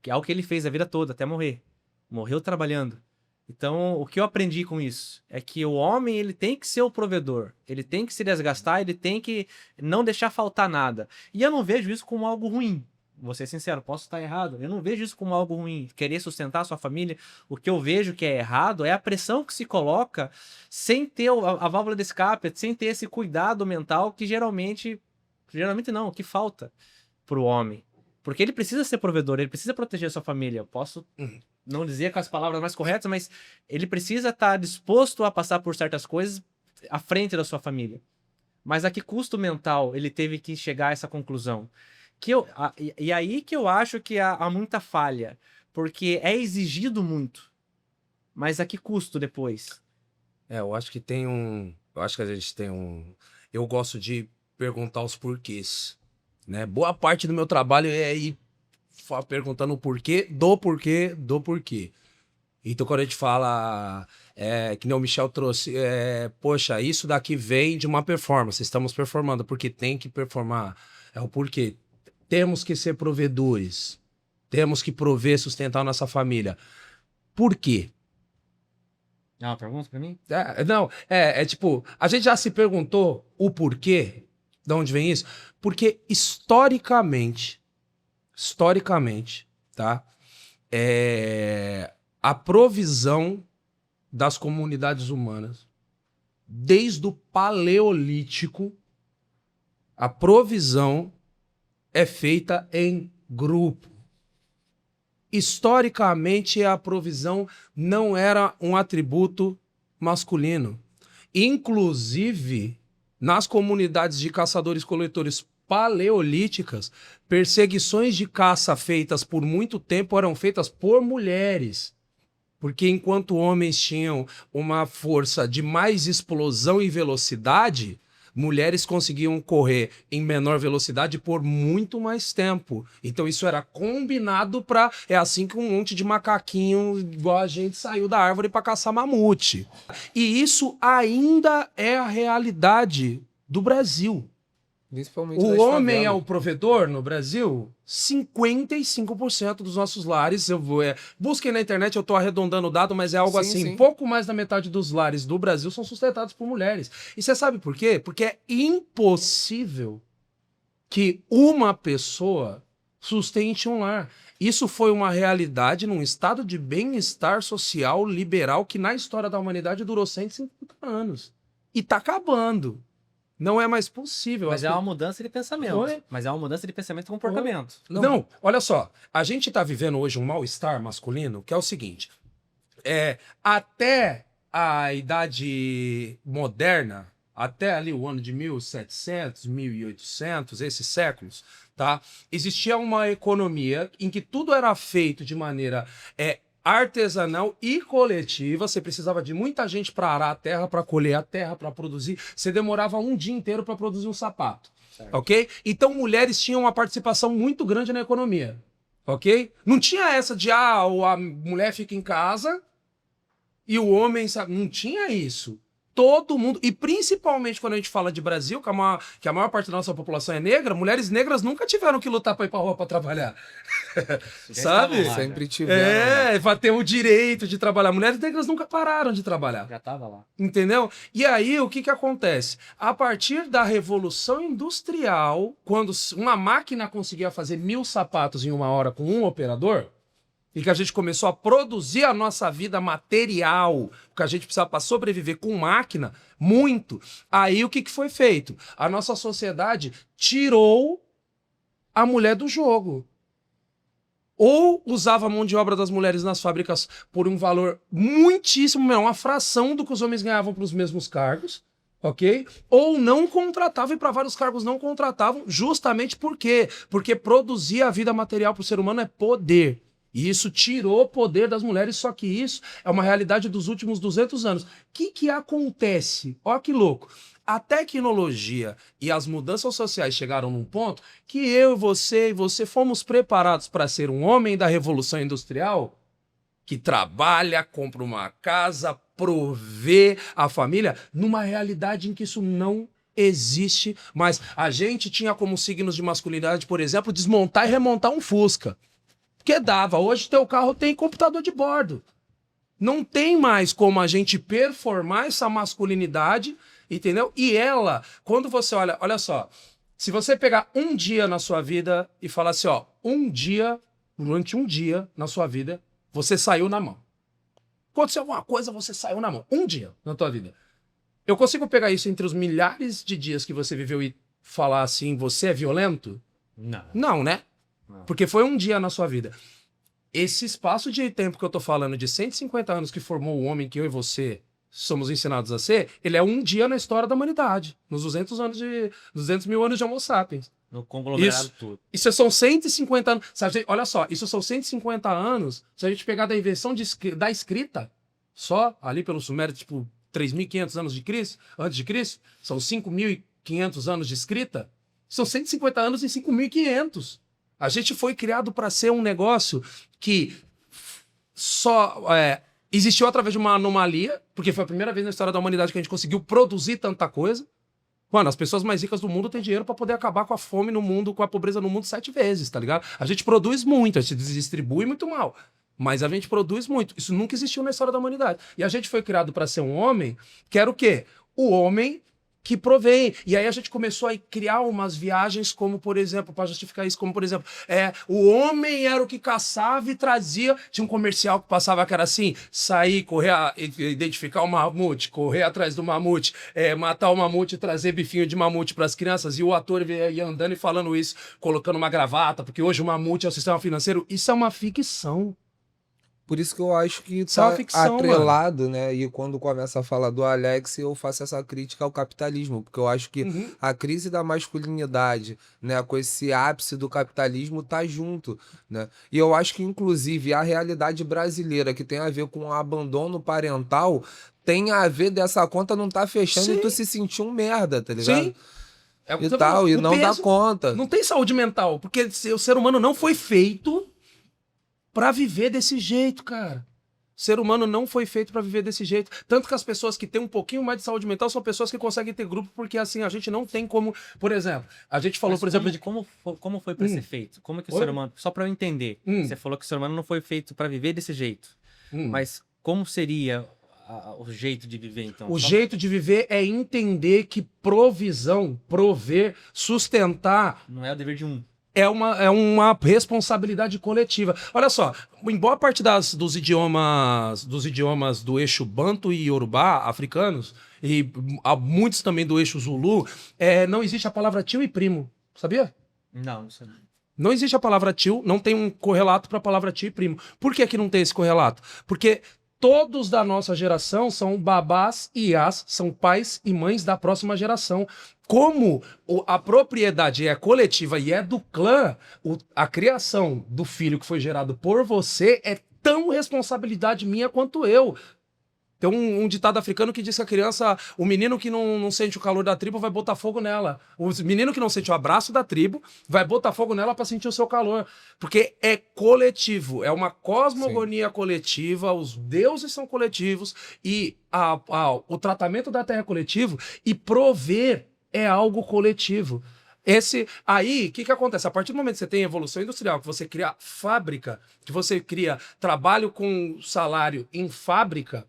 E: que é o que ele fez a vida toda, até morrer. Morreu trabalhando. Então, o que eu aprendi com isso é que o homem, ele tem que ser o provedor, ele tem que se desgastar, ele tem que não deixar faltar nada. E eu não vejo isso como algo ruim. Vou ser sincero, posso estar errado. Eu não vejo isso como algo ruim, querer sustentar a sua família. O que eu vejo que é errado é a pressão que se coloca sem ter a válvula de escape, sem ter esse cuidado mental que geralmente não, que falta pro homem. Porque ele precisa ser provedor, ele precisa proteger a sua família. Eu posso não dizer com as palavras mais corretas, mas ele precisa estar disposto a passar por certas coisas à frente da sua família. Mas a que custo mental ele teve que chegar a essa conclusão? E aí que eu acho que há muita falha, porque é exigido muito, mas a que custo depois?
D: Eu acho que tem um. Eu acho que a gente tem um. Eu gosto de perguntar os porquês, né? Boa parte do meu trabalho é ir perguntando o porquê, do porquê, do porquê. Então, quando a gente fala, que nem o Michel trouxe, poxa, isso daqui vem de uma performance, estamos performando, porque tem que performar. É o porquê. Temos que ser provedores. Temos que prover, sustentar a nossa família. Por quê?
E: É uma pergunta pra mim?
D: Não, tipo, a gente já se perguntou o porquê, de onde vem isso? Porque historicamente, tá? A provisão das comunidades humanas, desde o Paleolítico, a provisão é feita em grupo. Historicamente, a provisão não era um atributo masculino. Inclusive, nas comunidades de caçadores-coletores paleolíticas, perseguições de caça feitas por muito tempo eram feitas por mulheres. Porque enquanto homens tinham uma força de mais explosão e velocidade, mulheres conseguiam correr em menor velocidade por muito mais tempo. Então isso era combinado para... É assim que um monte de macaquinho igual a gente saiu da árvore para caçar mamute. E isso ainda é a realidade do Brasil.
C: Principalmente
D: O
C: das
D: homem é
C: favelas.
D: o provedor no Brasil? 55% dos nossos lares, busquem na internet, eu tô arredondando o dado, mas é algo
C: Sim,
D: assim,
C: sim.
D: pouco mais da metade dos lares do Brasil são sustentados por mulheres. E você sabe por quê? Porque é impossível que uma pessoa sustente um lar. Isso foi uma realidade num estado de bem-estar social liberal que na história da humanidade durou 150 anos. E tá acabando. Não é mais possível.
E: Mas é uma mudança de pensamento.
D: Oi?
E: Mas é uma mudança de pensamento e comportamento.
D: Não, olha só. A gente tá vivendo hoje um mal-estar masculino que é o seguinte. Até a idade moderna, até ali o ano de 1700, 1800, esses séculos, tá? Existia uma economia em que tudo era feito de maneira artesanal e coletiva. Você precisava de muita gente para arar a terra, para colher a terra, para produzir. Você demorava um dia inteiro para produzir um sapato, ok? Então mulheres tinham uma participação muito grande na economia, ok? Não tinha essa de a mulher fica em casa e o homem, sabe? Não tinha isso. Todo mundo, e principalmente quando a gente fala de Brasil, que a maior parte da nossa população é negra, mulheres negras nunca tiveram que lutar para ir para rua para trabalhar. Sabe?
E: estavam lá,
C: Sempre tiveram.
D: Para ter o direito de trabalhar. Mulheres negras nunca pararam de trabalhar.
E: Já tava lá.
D: Entendeu? E aí, o que acontece? A partir da Revolução Industrial, quando uma máquina conseguia fazer 1000 sapatos em uma hora com um operador, e que a gente começou a produzir a nossa vida material, o que a gente precisava para sobreviver com máquina, muito. Aí o que foi feito? A nossa sociedade tirou a mulher do jogo. Ou usava a mão de obra das mulheres nas fábricas por um valor muitíssimo menor, uma fração do que os homens ganhavam para os mesmos cargos, ok? Ou não contratavam, e para vários cargos não contratavam, justamente por quê? Porque produzir a vida material para o ser humano é poder. E isso tirou o poder das mulheres, só que isso é uma realidade dos últimos 200 anos. O que acontece? Olha que louco. A tecnologia e as mudanças sociais chegaram num ponto que eu e você fomos preparados para ser um homem da Revolução Industrial que trabalha, compra uma casa, provê a família, numa realidade em que isso não existe mais. A gente tinha como signos de masculinidade, por exemplo, desmontar e remontar um Fusca. Que dava. Hoje teu carro tem computador de bordo. Não tem mais como a gente performar essa masculinidade, entendeu? E ela, quando você olha só, se você pegar um dia na sua vida e falar assim, ó, durante um dia na sua vida, você saiu na mão. Aconteceu alguma coisa, você saiu na mão. Um dia na tua vida. Eu consigo pegar isso entre os milhares de dias que você viveu e falar assim, você é violento?
E: Não.
D: Não, né?
E: Não.
D: Porque foi um dia na sua vida. Esse espaço de tempo que eu tô falando, de 150 anos que formou o homem que eu e você somos ensinados a ser, ele é um dia na história da humanidade. Nos 200 mil anos de Homo sapiens.
E: No conglomerado tudo.
D: Isso são 150 anos. Sabe, olha só, isso são 150 anos. Se a gente pegar da invenção da escrita, só ali pelo Sumério, tipo 3.500 anos antes de Cristo, são 5.500 anos de escrita. São 150 anos em 5.500. A gente foi criado para ser um negócio que só existiu através de uma anomalia, porque foi a primeira vez na história da humanidade que a gente conseguiu produzir tanta coisa. Mano, as pessoas mais ricas do mundo têm dinheiro para poder acabar com a fome no mundo, com a pobreza no mundo 7 vezes, tá ligado? A gente produz muito, a gente distribui muito mal, mas a gente produz muito. Isso nunca existiu na história da humanidade. E a gente foi criado para ser um homem que era o quê? O homem que provém. E aí a gente começou a criar umas viagens como, por exemplo, para justificar isso, como, por exemplo, o homem era o que caçava e trazia. Tinha um comercial que passava que era assim, sair, correr, identificar o mamute, correr atrás do mamute, matar o mamute e trazer bifinho de mamute para as crianças. E o ator ia andando e falando isso, colocando uma gravata, porque hoje o mamute é o sistema financeiro. Isso é uma ficção.
C: Por isso que eu acho que
D: Isso é uma
C: tá
D: ficção,
C: atrelado, né? E quando começa a falar do Alex, eu faço essa crítica ao capitalismo, porque eu acho que a crise da masculinidade, né, com esse ápice do capitalismo tá junto, né? E eu acho que inclusive a realidade brasileira que tem a ver com o abandono parental tem a ver dessa conta não tá fechando e tu se sentir um merda, tá ligado?
D: Sim.
C: E tal, e
D: O
C: não dá
D: peso-
C: conta.
D: Não tem saúde mental, porque o ser humano não foi feito pra viver desse jeito, cara. O ser humano não foi feito pra viver desse jeito. Tanto que as pessoas que têm um pouquinho mais de saúde mental são pessoas que conseguem ter grupo, porque assim, a gente não tem como... Por exemplo, a gente falou,
E: Mas
D: por exemplo...
E: como foi para ser feito? Como que o
D: Oi?
E: ser humano... Só para eu entender. Você falou que o ser humano não foi feito para viver desse jeito. Mas como seria o jeito de viver, então?
D: O jeito de viver é entender que provisão, prover, sustentar...
E: Não é o dever de um.
D: É uma responsabilidade coletiva. Olha só, em boa parte dos idiomas do eixo Banto e Yorubá, africanos, e há muitos também do eixo Zulu, não existe a palavra tio e primo, sabia?
E: Não sei.
D: Não existe a palavra tio, não tem um correlato para a palavra tio e primo. Por que não tem esse correlato? Porque todos da nossa geração são babás e iás, são pais e mães da próxima geração. Como a propriedade é coletiva e é do clã, a criação do filho que foi gerado por você é tão responsabilidade minha quanto eu. Tem um ditado africano que diz que a criança, o menino que não sente o calor da tribo vai botar fogo nela. O menino que não sente o abraço da tribo vai botar fogo nela para sentir o seu calor. Porque é coletivo, é uma cosmogonia coletiva, os deuses são coletivos e o tratamento da terra é coletivo e prover é algo coletivo. Aí, o que acontece? A partir do momento que você tem evolução industrial, que você cria fábrica, que você cria trabalho com salário em fábrica,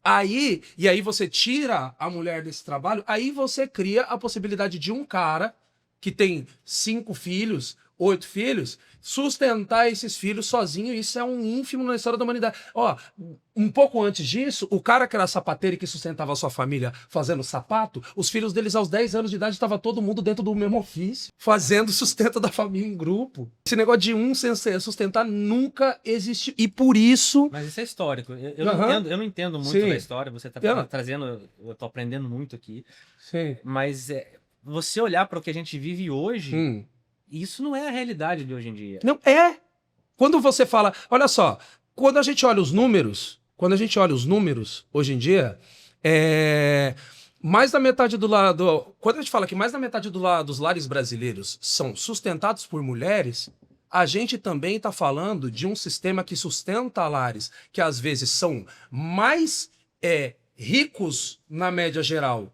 D: aí você tira a mulher desse trabalho, aí você cria a possibilidade de um cara que tem 5 filhos, 8 filhos, sustentar esses filhos sozinho. Isso é um ínfimo na história da humanidade. Ó, um pouco antes disso, o cara que era sapateiro e que sustentava a sua família fazendo sapato, os filhos deles aos 10 anos de idade estava todo mundo dentro do mesmo ofício, fazendo sustento da família em grupo. Esse negócio de um sem sustentar nunca existiu. E por isso...
E: Mas isso é histórico. Eu não entendo muito
D: Sim.
E: da história. Você tá trazendo... Eu tô aprendendo muito aqui.
D: Sim.
E: Mas você olhar para o que a gente vive hoje... Isso não é a realidade de hoje em dia.
D: Não é. Quando você fala, olha só, quando a gente olha os números hoje em dia, mais da metade quando a gente fala que mais da metade dos lares brasileiros são sustentados por mulheres, a gente também está falando de um sistema que sustenta lares que às vezes são mais ricos na média geral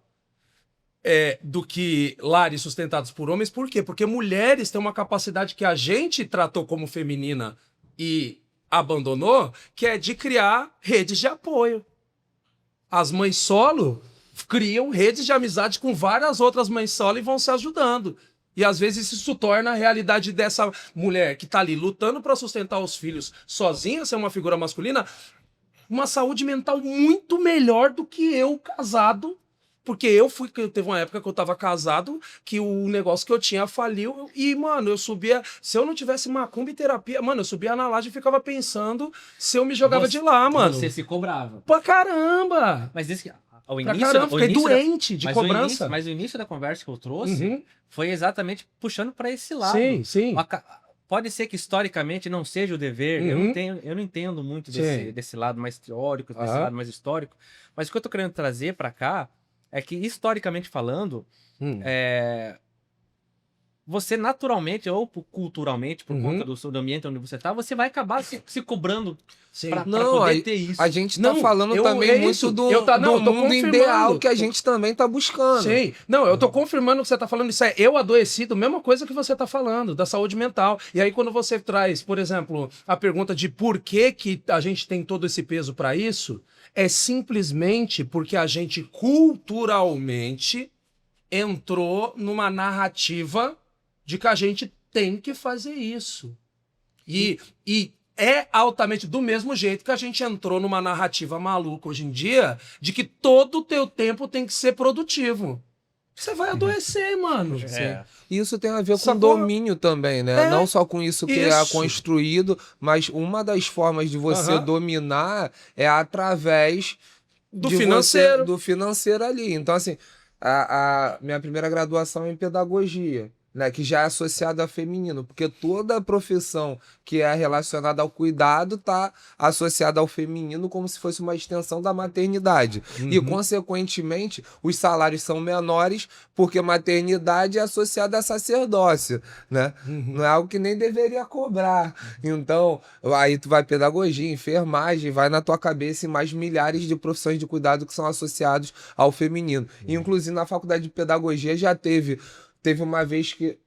D: do que lares sustentados por homens. Por quê? Porque mulheres têm uma capacidade que a gente tratou como feminina e abandonou, que é de criar redes de apoio. As mães solo criam redes de amizade com várias outras mães solo e vão se ajudando. E às vezes isso torna a realidade dessa mulher que tá ali lutando para sustentar os filhos sozinha, ser uma figura masculina, uma saúde mental muito melhor do que eu casado. Porque teve uma época que eu tava casado, que o negócio que eu tinha faliu, e, mano, eu subia, se eu não tivesse macumba e terapia, mano, eu subia na laje e ficava pensando se eu me jogava de lá, mano.
E: Você se cobrava.
D: Pra caramba!
E: Mas esse, ao
D: Pra
E: início,
D: caramba,
E: o
D: fiquei
E: início
D: doente de
E: mas
D: cobrança.
E: mas o início da conversa que eu trouxe
D: Uhum.
E: foi exatamente puxando para esse lado.
D: Sim, sim.
E: Pode ser que historicamente não seja o dever,
D: Uhum.
E: eu não entendo muito
D: Sim.
E: desse lado mais teórico, desse
D: Aham.
E: lado mais histórico, mas o que eu tô querendo trazer para cá é que, historicamente falando, você naturalmente ou culturalmente, por
D: Uhum.
E: conta do ambiente onde você tá, você vai acabar se cobrando
D: Sim.
E: pra
C: Não,
E: poder
C: aí-
E: ter isso.
C: A gente tá
D: Não,
C: falando
D: é
C: também muito
D: isso.
C: do,
D: Eu tô
C: do mundo
D: confirmando.
C: ideal que a gente também tá buscando.
D: Sim. Não, eu tô confirmando o que você tá falando. Isso é eu adoecido, mesma coisa que você tá falando, da saúde mental. E aí, quando você traz, por exemplo, a pergunta de por que a gente tem todo esse peso pra isso, é simplesmente porque a gente culturalmente entrou numa narrativa de que a gente tem que fazer isso. E é altamente do mesmo jeito que a gente entrou numa narrativa maluca hoje em dia de que todo o teu tempo tem que ser produtivo. Você vai adoecer, mano.
E: É.
C: Isso tem a ver com
D: Sacou?
C: domínio também, né?
D: É,
C: Não só com isso que é
D: isso.
C: construído, mas uma das formas de você
D: Aham.
C: dominar é através
D: Do
C: de
D: financeiro.
C: do financeiro ali. Então, assim, a minha primeira graduação é em pedagogia, né? Que já é associada a feminino, porque toda profissão que é relacionada ao cuidado tá associada ao feminino como se fosse uma extensão da maternidade. E, consequentemente, os salários são menores porque maternidade é associada a sacerdócio, né? Não é algo que nem deveria cobrar. Então, aí tu vai pedagogia, enfermagem, vai na tua cabeça e mais milhares de profissões de cuidado que são associados ao feminino. Inclusive, na faculdade de pedagogia já teve uma vez que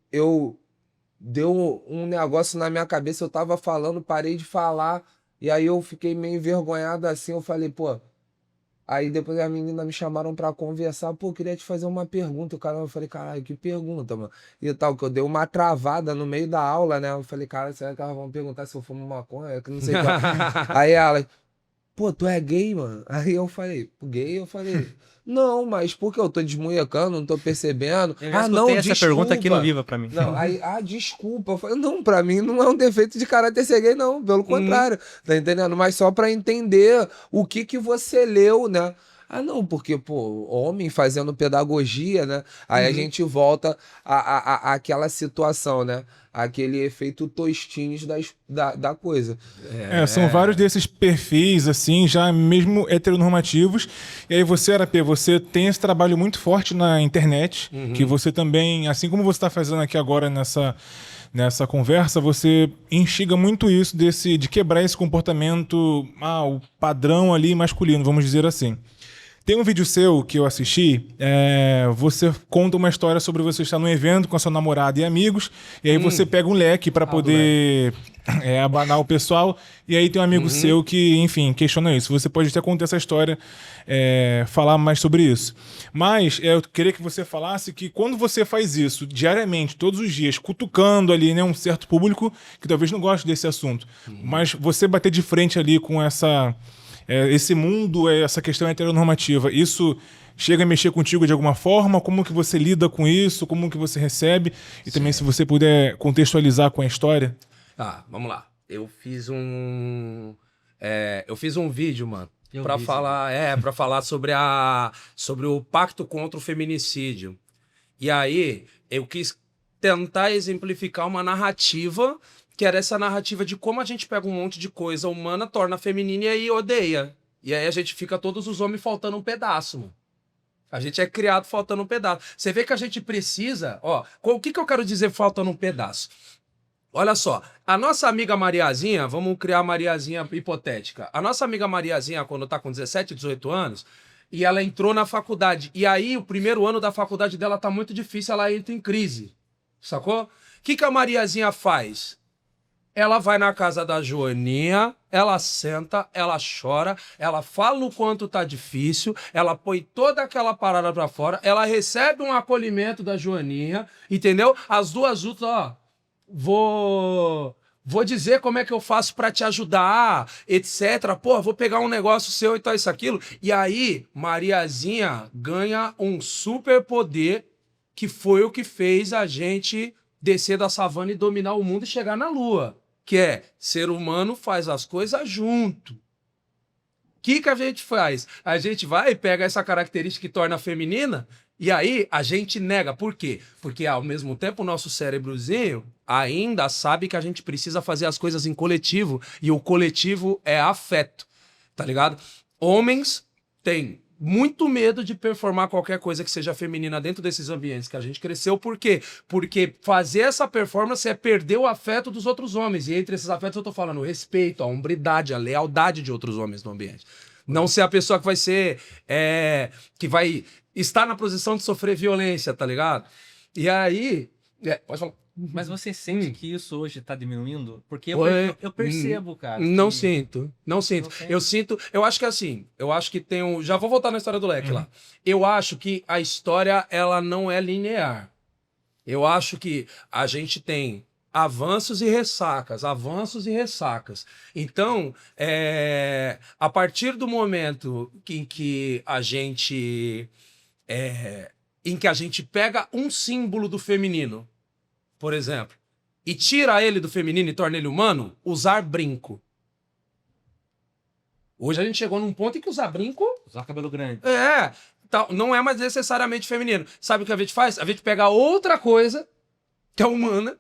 C: deu um negócio na minha cabeça, eu tava falando, parei de falar, e aí eu fiquei meio envergonhado assim, eu falei, pô. Aí depois as meninas me chamaram pra conversar, pô, queria te fazer uma pergunta. Eu falei, caralho, que pergunta, mano? E tal, que eu dei uma travada no meio da aula, né? Eu falei, cara, será que elas vão perguntar se eu fumo maconha? Que não sei o que. Aí ela, pô, tu é gay, mano? Aí eu falei, gay? Eu falei, não, mas por que eu tô desmunhecando, não tô percebendo?
E: Eu já
C: Ah,
E: escutei
C: não,
E: essa
C: desculpa.
E: pergunta aqui no Viva pra mim.
C: Não, aí, desculpa. Eu falei, não, pra mim não é um defeito de caráter ser gay, não. Pelo contrário, tá entendendo? Mas só pra entender o que você leu, né? Ah, não, porque, pô, homem fazendo pedagogia, né? Aí a gente volta àquela situação, né? Aquele efeito Tostines da coisa.
B: São vários desses perfis, assim, já mesmo heteronormativos. E aí você, Arapê, você tem esse trabalho muito forte na internet, que você também, assim como você está fazendo aqui agora nessa conversa, você instiga muito isso de quebrar esse comportamento, o padrão ali masculino, vamos dizer assim. Tem um vídeo seu que eu assisti, você conta uma história sobre você estar num evento com a sua namorada e amigos, e aí você pega um leque para poder abanar o pessoal, e aí tem um amigo seu que, enfim, questiona isso. Você pode até contar essa história, falar mais sobre isso. Mas eu queria que você falasse que quando você faz isso diariamente, todos os dias, cutucando ali, né, um certo público que talvez não goste desse assunto, mas você bater de frente ali com esse mundo, essa questão heteronormativa, isso chega a mexer contigo de alguma forma? Como que você lida com isso? Como que você recebe? E também se você puder contextualizar com a história.
D: Vamos lá. Eu fiz um vídeo, mano,
E: Eu
D: pra
E: vi,
D: falar sobre o pacto contra o feminicídio. E aí eu quis tentar exemplificar uma narrativa que era essa narrativa de como a gente pega um monte de coisa humana, torna feminina e aí odeia. E aí a gente fica todos os homens faltando um pedaço, mano. A gente é criado faltando um pedaço. Você vê que a gente precisa... o que eu quero dizer faltando um pedaço? Olha só, a nossa amiga Mariazinha, vamos criar a Mariazinha hipotética. A nossa amiga Mariazinha, quando tá com 17, 18 anos, E ela entrou na faculdade. E aí, o primeiro ano da faculdade dela tá muito difícil, ela entra em crise. Sacou? O que a Mariazinha faz? Ela vai na casa da Joaninha, ela senta, ela chora, ela fala o quanto tá difícil, ela põe toda aquela parada pra fora, ela recebe um acolhimento da Joaninha, entendeu? As duas juntas, ó, vou dizer como é que eu faço pra te ajudar, etc. Pô, vou pegar um negócio seu e tal, isso, aquilo. E aí, Mariazinha ganha um super poder que foi o que fez a gente descer da savana e dominar o mundo e chegar na Lua. Que é, ser humano faz as coisas junto. O que a gente faz? A gente vai e pega essa característica que torna feminina e aí a gente nega. Por quê? Porque ao mesmo tempo o nosso cérebrozinho ainda sabe que a gente precisa fazer as coisas em coletivo e o coletivo é afeto, tá ligado? Homens têm muito medo de performar qualquer coisa que seja feminina dentro desses ambientes que a gente cresceu. Por quê? Porque fazer essa performance é perder o afeto dos outros homens. E entre esses afetos eu tô falando o respeito, a hombridade, a lealdade de outros homens no ambiente. Não ser a pessoa que vai ser... que vai estar na posição de sofrer violência, tá ligado? E aí... pode falar.
E: Mas você sente que isso hoje tá diminuindo? Porque eu percebo, cara.
D: Não
E: que-
D: sinto.
E: Não sente?
D: Eu sinto. Eu acho que é assim. Eu acho que tem um. Já vou voltar na história do leque lá. Eu acho que a história ela não é linear. Eu acho que a gente tem avanços e ressacas, avanços e ressacas. Então, a partir do momento em que a gente pega um símbolo do feminino, por exemplo, e tira ele do feminino e torna ele humano, usar brinco. Hoje a gente chegou num ponto em que usar brinco
E: Usar cabelo grande.
D: não é mais necessariamente feminino. Sabe o que a gente faz? A gente pega outra coisa, que é humana,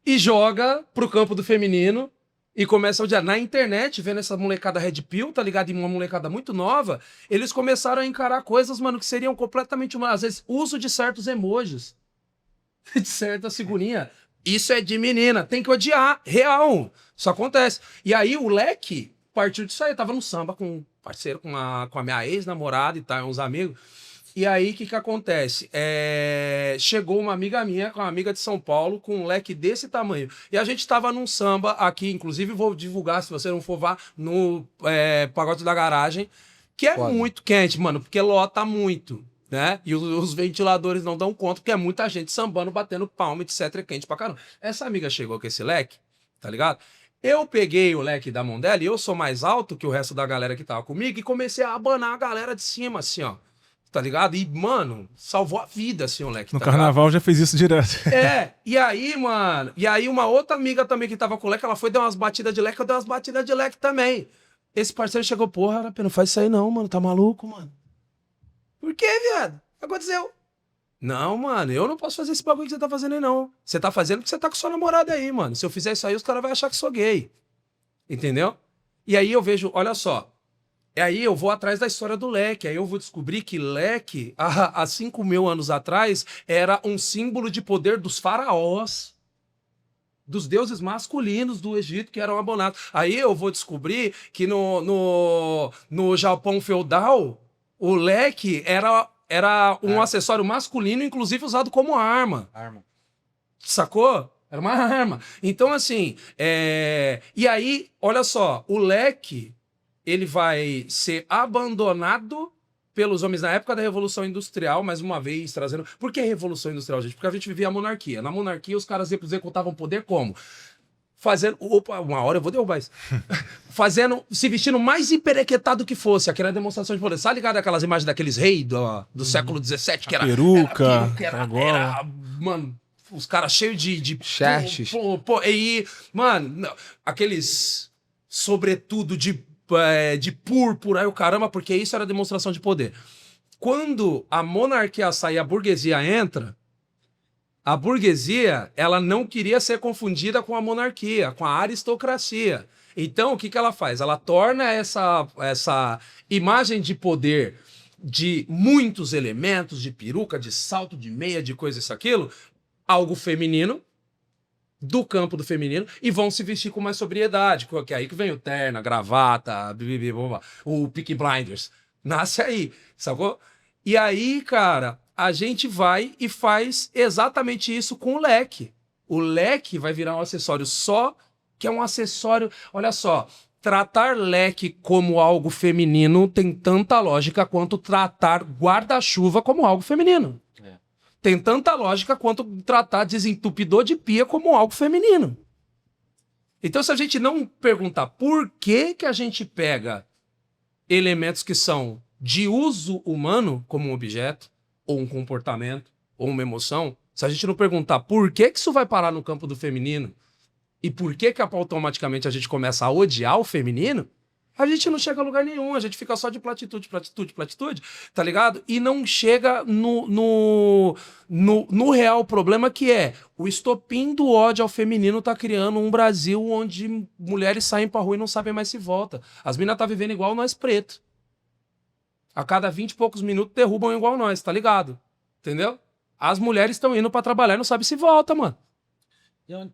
D: e joga pro campo do feminino e começa a odiar. Na internet, vendo essa molecada Red Pill, tá ligado? E uma molecada muito nova, eles começaram a encarar coisas, mano, que seriam completamente humanas. Às vezes, uso de certos emojis. De certa figurinha. Isso é de menina, tem que odiar, real. Isso acontece. E aí o leque partiu disso aí. Eu tava no samba com um parceiro, com a minha ex-namorada e tal, uns amigos. E aí o que acontece? Chegou uma amiga minha, com uma amiga de São Paulo, com um leque desse tamanho. E a gente tava num samba aqui, inclusive vou divulgar, se você não for, vá no Pagode da Garagem, que é muito quente, mano, porque lota muito. Né? E os ventiladores não dão conta, porque é muita gente sambando, batendo palma, etc. É quente pra caramba. Essa amiga chegou com esse leque, tá ligado? Eu peguei o leque da mão dela e eu sou mais alto que o resto da galera que tava comigo e comecei a abanar a galera de cima, assim, ó. Tá ligado? E, mano, salvou a vida, assim, o leque.
B: No
D: tá
B: carnaval já fez isso direto.
D: e aí, mano, e aí uma outra amiga também que tava com o leque, ela foi dar umas batidas de leque, eu dei umas batidas de leque também. Esse parceiro chegou, porra, Arapê, não faz isso aí não, mano, tá maluco, mano? Por que, viado? O que aconteceu? Não, mano, eu não posso fazer esse bagulho que você tá fazendo aí, não. Você tá fazendo porque você tá com sua namorada aí, mano. Se eu fizer isso aí, os caras vão achar que sou gay. Entendeu? E aí eu vejo, olha só. E aí eu vou atrás da história do leque. Aí eu vou descobrir que leque, há 5.000 anos atrás, era um símbolo de poder dos faraós. Dos deuses masculinos do Egito que eram abonados. Aí eu vou descobrir que no Japão feudal, o leque era um acessório masculino, inclusive usado como arma. Sacou? Era uma arma. Então, assim, e aí, olha só, o leque, ele vai ser abandonado pelos homens na época da Revolução Industrial, mais uma vez, trazendo... Por que Revolução Industrial, gente? Porque a gente vivia a monarquia. Na monarquia, os caras executavam poder como? Fazendo... Opa, uma hora eu vou derrubar isso. Se vestindo mais hiperequetado que fosse. Aquela demonstração de poder. Sabe ligado aquelas imagens daqueles reis do século XVII? Que era
B: peruca,
D: era, mano, os caras cheios de
C: Xerxes.
D: E, mano, aqueles sobretudo de púrpura e o caramba, porque isso era demonstração de poder. Quando a monarquia sai e a burguesia entra, a burguesia, ela não queria ser confundida com a monarquia, com a aristocracia. Então, o que ela faz? Ela torna essa imagem de poder de muitos elementos, de peruca, de salto, de meia, de coisa, isso, aquilo, algo feminino, do campo do feminino, e vão se vestir com mais sobriedade, que é aí que vem o terno, a gravata, o Peaky Blinders, Nasce aí, sacou? E aí, cara, a gente vai e faz exatamente isso com o leque. O leque vai virar um acessório só, que é um acessório... Olha só, tratar leque como algo feminino tem tanta lógica quanto tratar guarda-chuva como algo feminino.
E: É.
D: Tem tanta lógica quanto tratar desentupidor de pia como algo feminino. Então, se a gente não perguntar por que que a gente pega elementos que são de uso humano, como um objeto, ou um comportamento, ou uma emoção, se a gente não perguntar por que que isso vai parar no campo do feminino e por que que automaticamente a gente começa a odiar o feminino, a gente não chega a lugar nenhum, a gente fica só de platitude, tá ligado? E não chega no real problema, que é o estopim do ódio ao feminino tá criando um Brasil onde mulheres saem pra rua e não sabem mais se volta. As minas tá vivendo igual nós preto. A cada 20 e poucos minutos derrubam igual nós, tá ligado? Entendeu? As mulheres estão indo pra trabalhar e não sabem se volta, mano.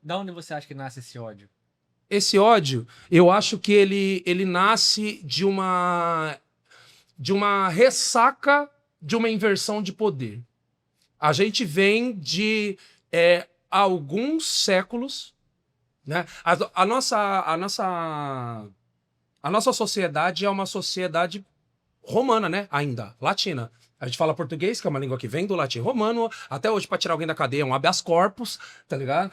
E: Da onde você acha que nasce esse ódio?
D: Esse ódio, eu acho que ele nasce de uma ressaca de uma inversão de poder. A gente vem de alguns séculos, né? A nossa sociedade é uma sociedade romana, né? Ainda, latina. A gente fala português, que é uma língua que vem do latim romano. Até hoje, para tirar alguém da cadeia, é um habeas corpus, tá ligado?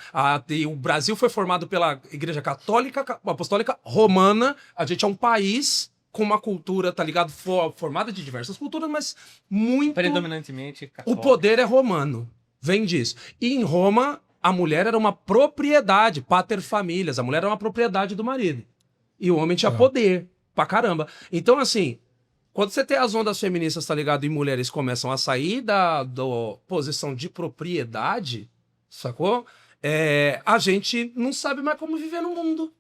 D: E o Brasil foi formado pela Igreja Católica Apostólica Romana. A gente é um país com uma cultura, tá ligado? Formada de diversas culturas, mas muito...
E: Predominantemente
D: O
E: católico.
D: poder é romano. Vem disso. E em Roma, a mulher era uma propriedade, pater familias. A mulher era uma propriedade do marido. E o homem tinha poder pra caramba. Então, assim... Quando você tem as ondas feministas, tá ligado? E mulheres começam a sair da posição de propriedade, sacou? A gente não sabe mais como viver no mundo.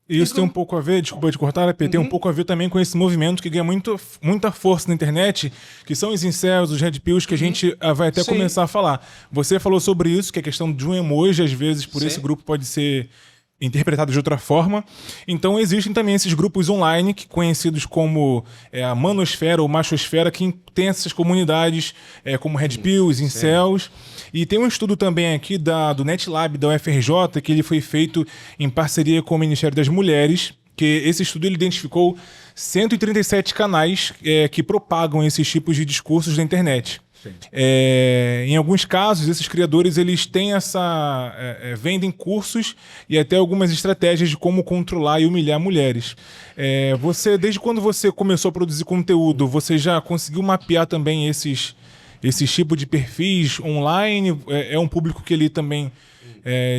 B: E isso tem um pouco a ver, desculpa te cortar, P, tem um pouco a ver também com esse movimento que ganha muita força na internet, que são os incels, os red pills, que a gente vai até
D: Sim.
B: começar a falar. Você falou sobre isso, que a questão de um emoji, às vezes, por
D: Sim.
B: esse grupo pode ser interpretado de outra forma. Então existem também esses grupos online, conhecidos como a manosfera ou machosfera, que tem essas comunidades como red pills, incels. E tem um estudo também aqui do NetLab da UFRJ, que ele foi feito em parceria com o Ministério das Mulheres, que esse estudo ele identificou 137 canais que propagam esses tipos de discursos na internet. Em alguns casos, esses criadores eles têm vendem cursos e até algumas estratégias de como controlar e humilhar mulheres. Desde quando você começou a produzir conteúdo, você já conseguiu mapear também esses tipos de perfis online? É um público que ele também,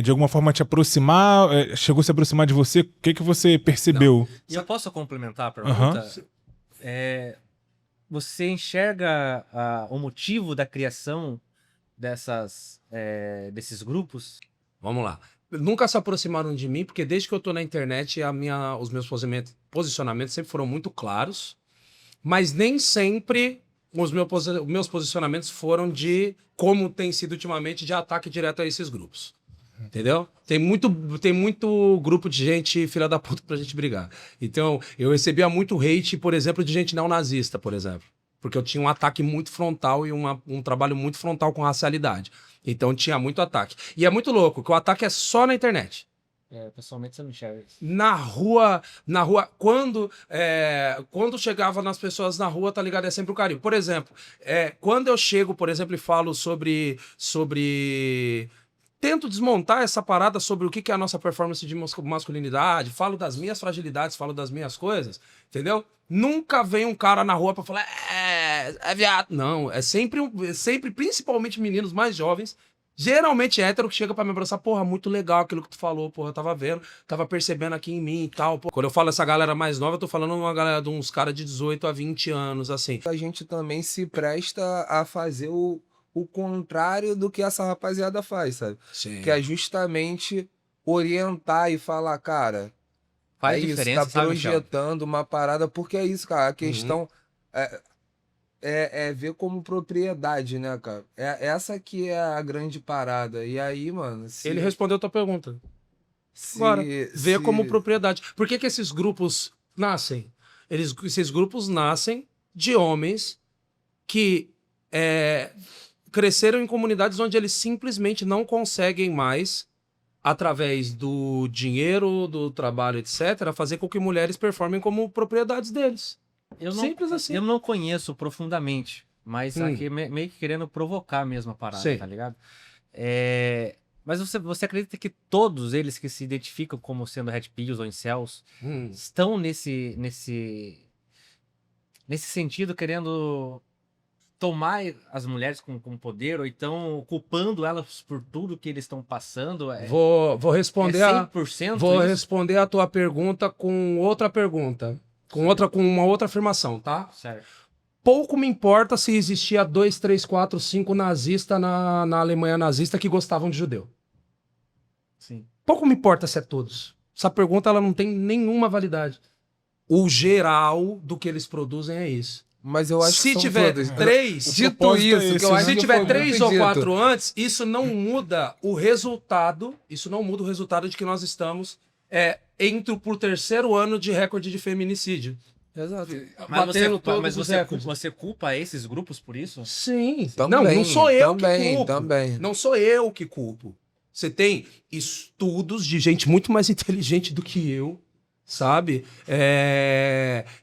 B: de alguma forma, te aproximar? Chegou a se aproximar de você? O que você percebeu?
E: E eu posso complementar a pergunta? Você enxerga o motivo da criação desses grupos?
D: Vamos lá. Nunca se aproximaram de mim, porque desde que eu tô na internet, os meus posicionamentos sempre foram muito claros, mas nem sempre os meus posicionamentos foram de, como tem sido ultimamente, de ataque direto a esses grupos. Entendeu? Tem muito grupo de gente filha da puta pra gente brigar. Então, eu recebia muito hate, por exemplo, de gente não nazista, por exemplo. Porque eu tinha um ataque muito frontal e um trabalho muito frontal com racialidade. Então, tinha muito ataque. E é muito louco, que o ataque é só na internet.
E: Pessoalmente você não enxerga isso.
D: Na rua, quando chegava nas pessoas na rua, tá ligado? É sempre o carinho. Por exemplo, quando eu chego, por exemplo, e falo sobre tento desmontar essa parada sobre o que é a nossa performance de masculinidade, falo das minhas fragilidades, falo das minhas coisas, entendeu? Nunca vem um cara na rua pra falar, é viado. Não, é sempre, principalmente meninos mais jovens, geralmente hétero, que chega pra me abraçar, porra, muito legal aquilo que tu falou, porra, eu tava vendo, tava percebendo aqui em mim e tal. Porra. Quando eu falo essa galera mais nova, eu tô falando uma galera de uns caras de 18 a 20 anos, assim.
C: A gente também se presta a fazer o contrário do que essa rapaziada faz, sabe?
D: Sim.
C: Que é justamente orientar e falar, cara,
E: Faz
C: isso,
E: diferença,
C: tá
E: sabe, Michel?
C: projetando uma parada, porque é isso, cara, a questão é ver como propriedade, né, cara? Essa que é a grande parada. E aí, mano...
D: Ele respondeu a tua pergunta. Agora, ver como propriedade. Por que esses grupos nascem? Esses grupos nascem de homens que cresceram em comunidades onde eles simplesmente não conseguem mais, através do dinheiro, do trabalho, etc., fazer com que mulheres performem como propriedades deles. Simples assim.
E: Eu não conheço profundamente, mas aqui meio que querendo provocar mesmo a parada,
D: Sei.
E: tá ligado? Mas você acredita que todos eles que se identificam como sendo red pills ou incels estão nesse sentido querendo tomar as mulheres com poder ou então culpando elas por tudo que eles estão passando?
D: Vou responder
E: é 100%
D: vou
E: isso?
D: responder a tua pergunta com outra pergunta. Com uma outra afirmação, tá?
E: Certo.
D: Pouco me importa se existia 2, 3, 4, 5 nazistas na Alemanha nazista que gostavam de judeu.
E: Sim.
D: Pouco me importa se é todos. Essa pergunta ela não tem nenhuma validade. O geral do que eles produzem é isso.
C: Mas eu acho
D: Se
C: que são
D: tiver
C: todos.
D: três,
C: Dito
B: propósito é
C: isso,
B: esse,
C: que eu
B: né?
C: acho
D: se
C: que
D: tiver
C: foi
D: 3
C: muito
D: ou
C: dito.
D: 4 antes, isso não muda o resultado. Isso não muda o resultado de que nós estamos por terceiro ano de recorde de feminicídio.
C: Exato.
D: Batendo todos
E: Mas
D: os
E: você
D: recordes.
E: culpa esses grupos por isso?
D: Sim.
C: Também,
D: não sou eu que
C: também,
D: culpo.
C: também.
D: Não sou eu que culpo. Você tem estudos de gente muito mais inteligente do que eu, sabe?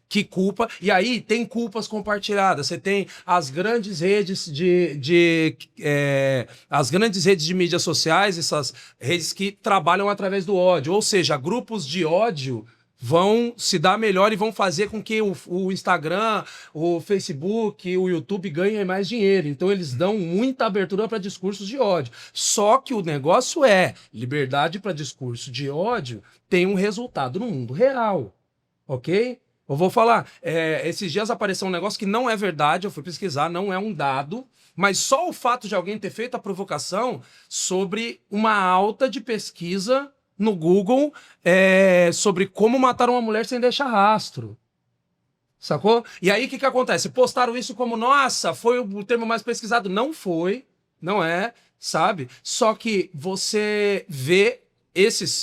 D: Que culpa. E aí tem culpas compartilhadas. Você tem as grandes redes as grandes redes de mídias sociais, essas redes que trabalham através do ódio. Ou seja, grupos de ódio vão se dar melhor e vão fazer com que o Instagram, o Facebook, o YouTube ganhem mais dinheiro. Então eles dão muita abertura para discursos de ódio. Só que o negócio liberdade para discurso de ódio tem um resultado no mundo real, ok? Eu vou falar, esses dias apareceu um negócio que não é verdade, eu fui pesquisar, não é um dado, mas só o fato de alguém ter feito a provocação sobre uma alta de pesquisa no Google sobre como matar uma mulher sem deixar rastro. Sacou? E aí o que acontece? Postaram isso como, nossa, foi o termo mais pesquisado. Não foi, não é, sabe? Só que você vê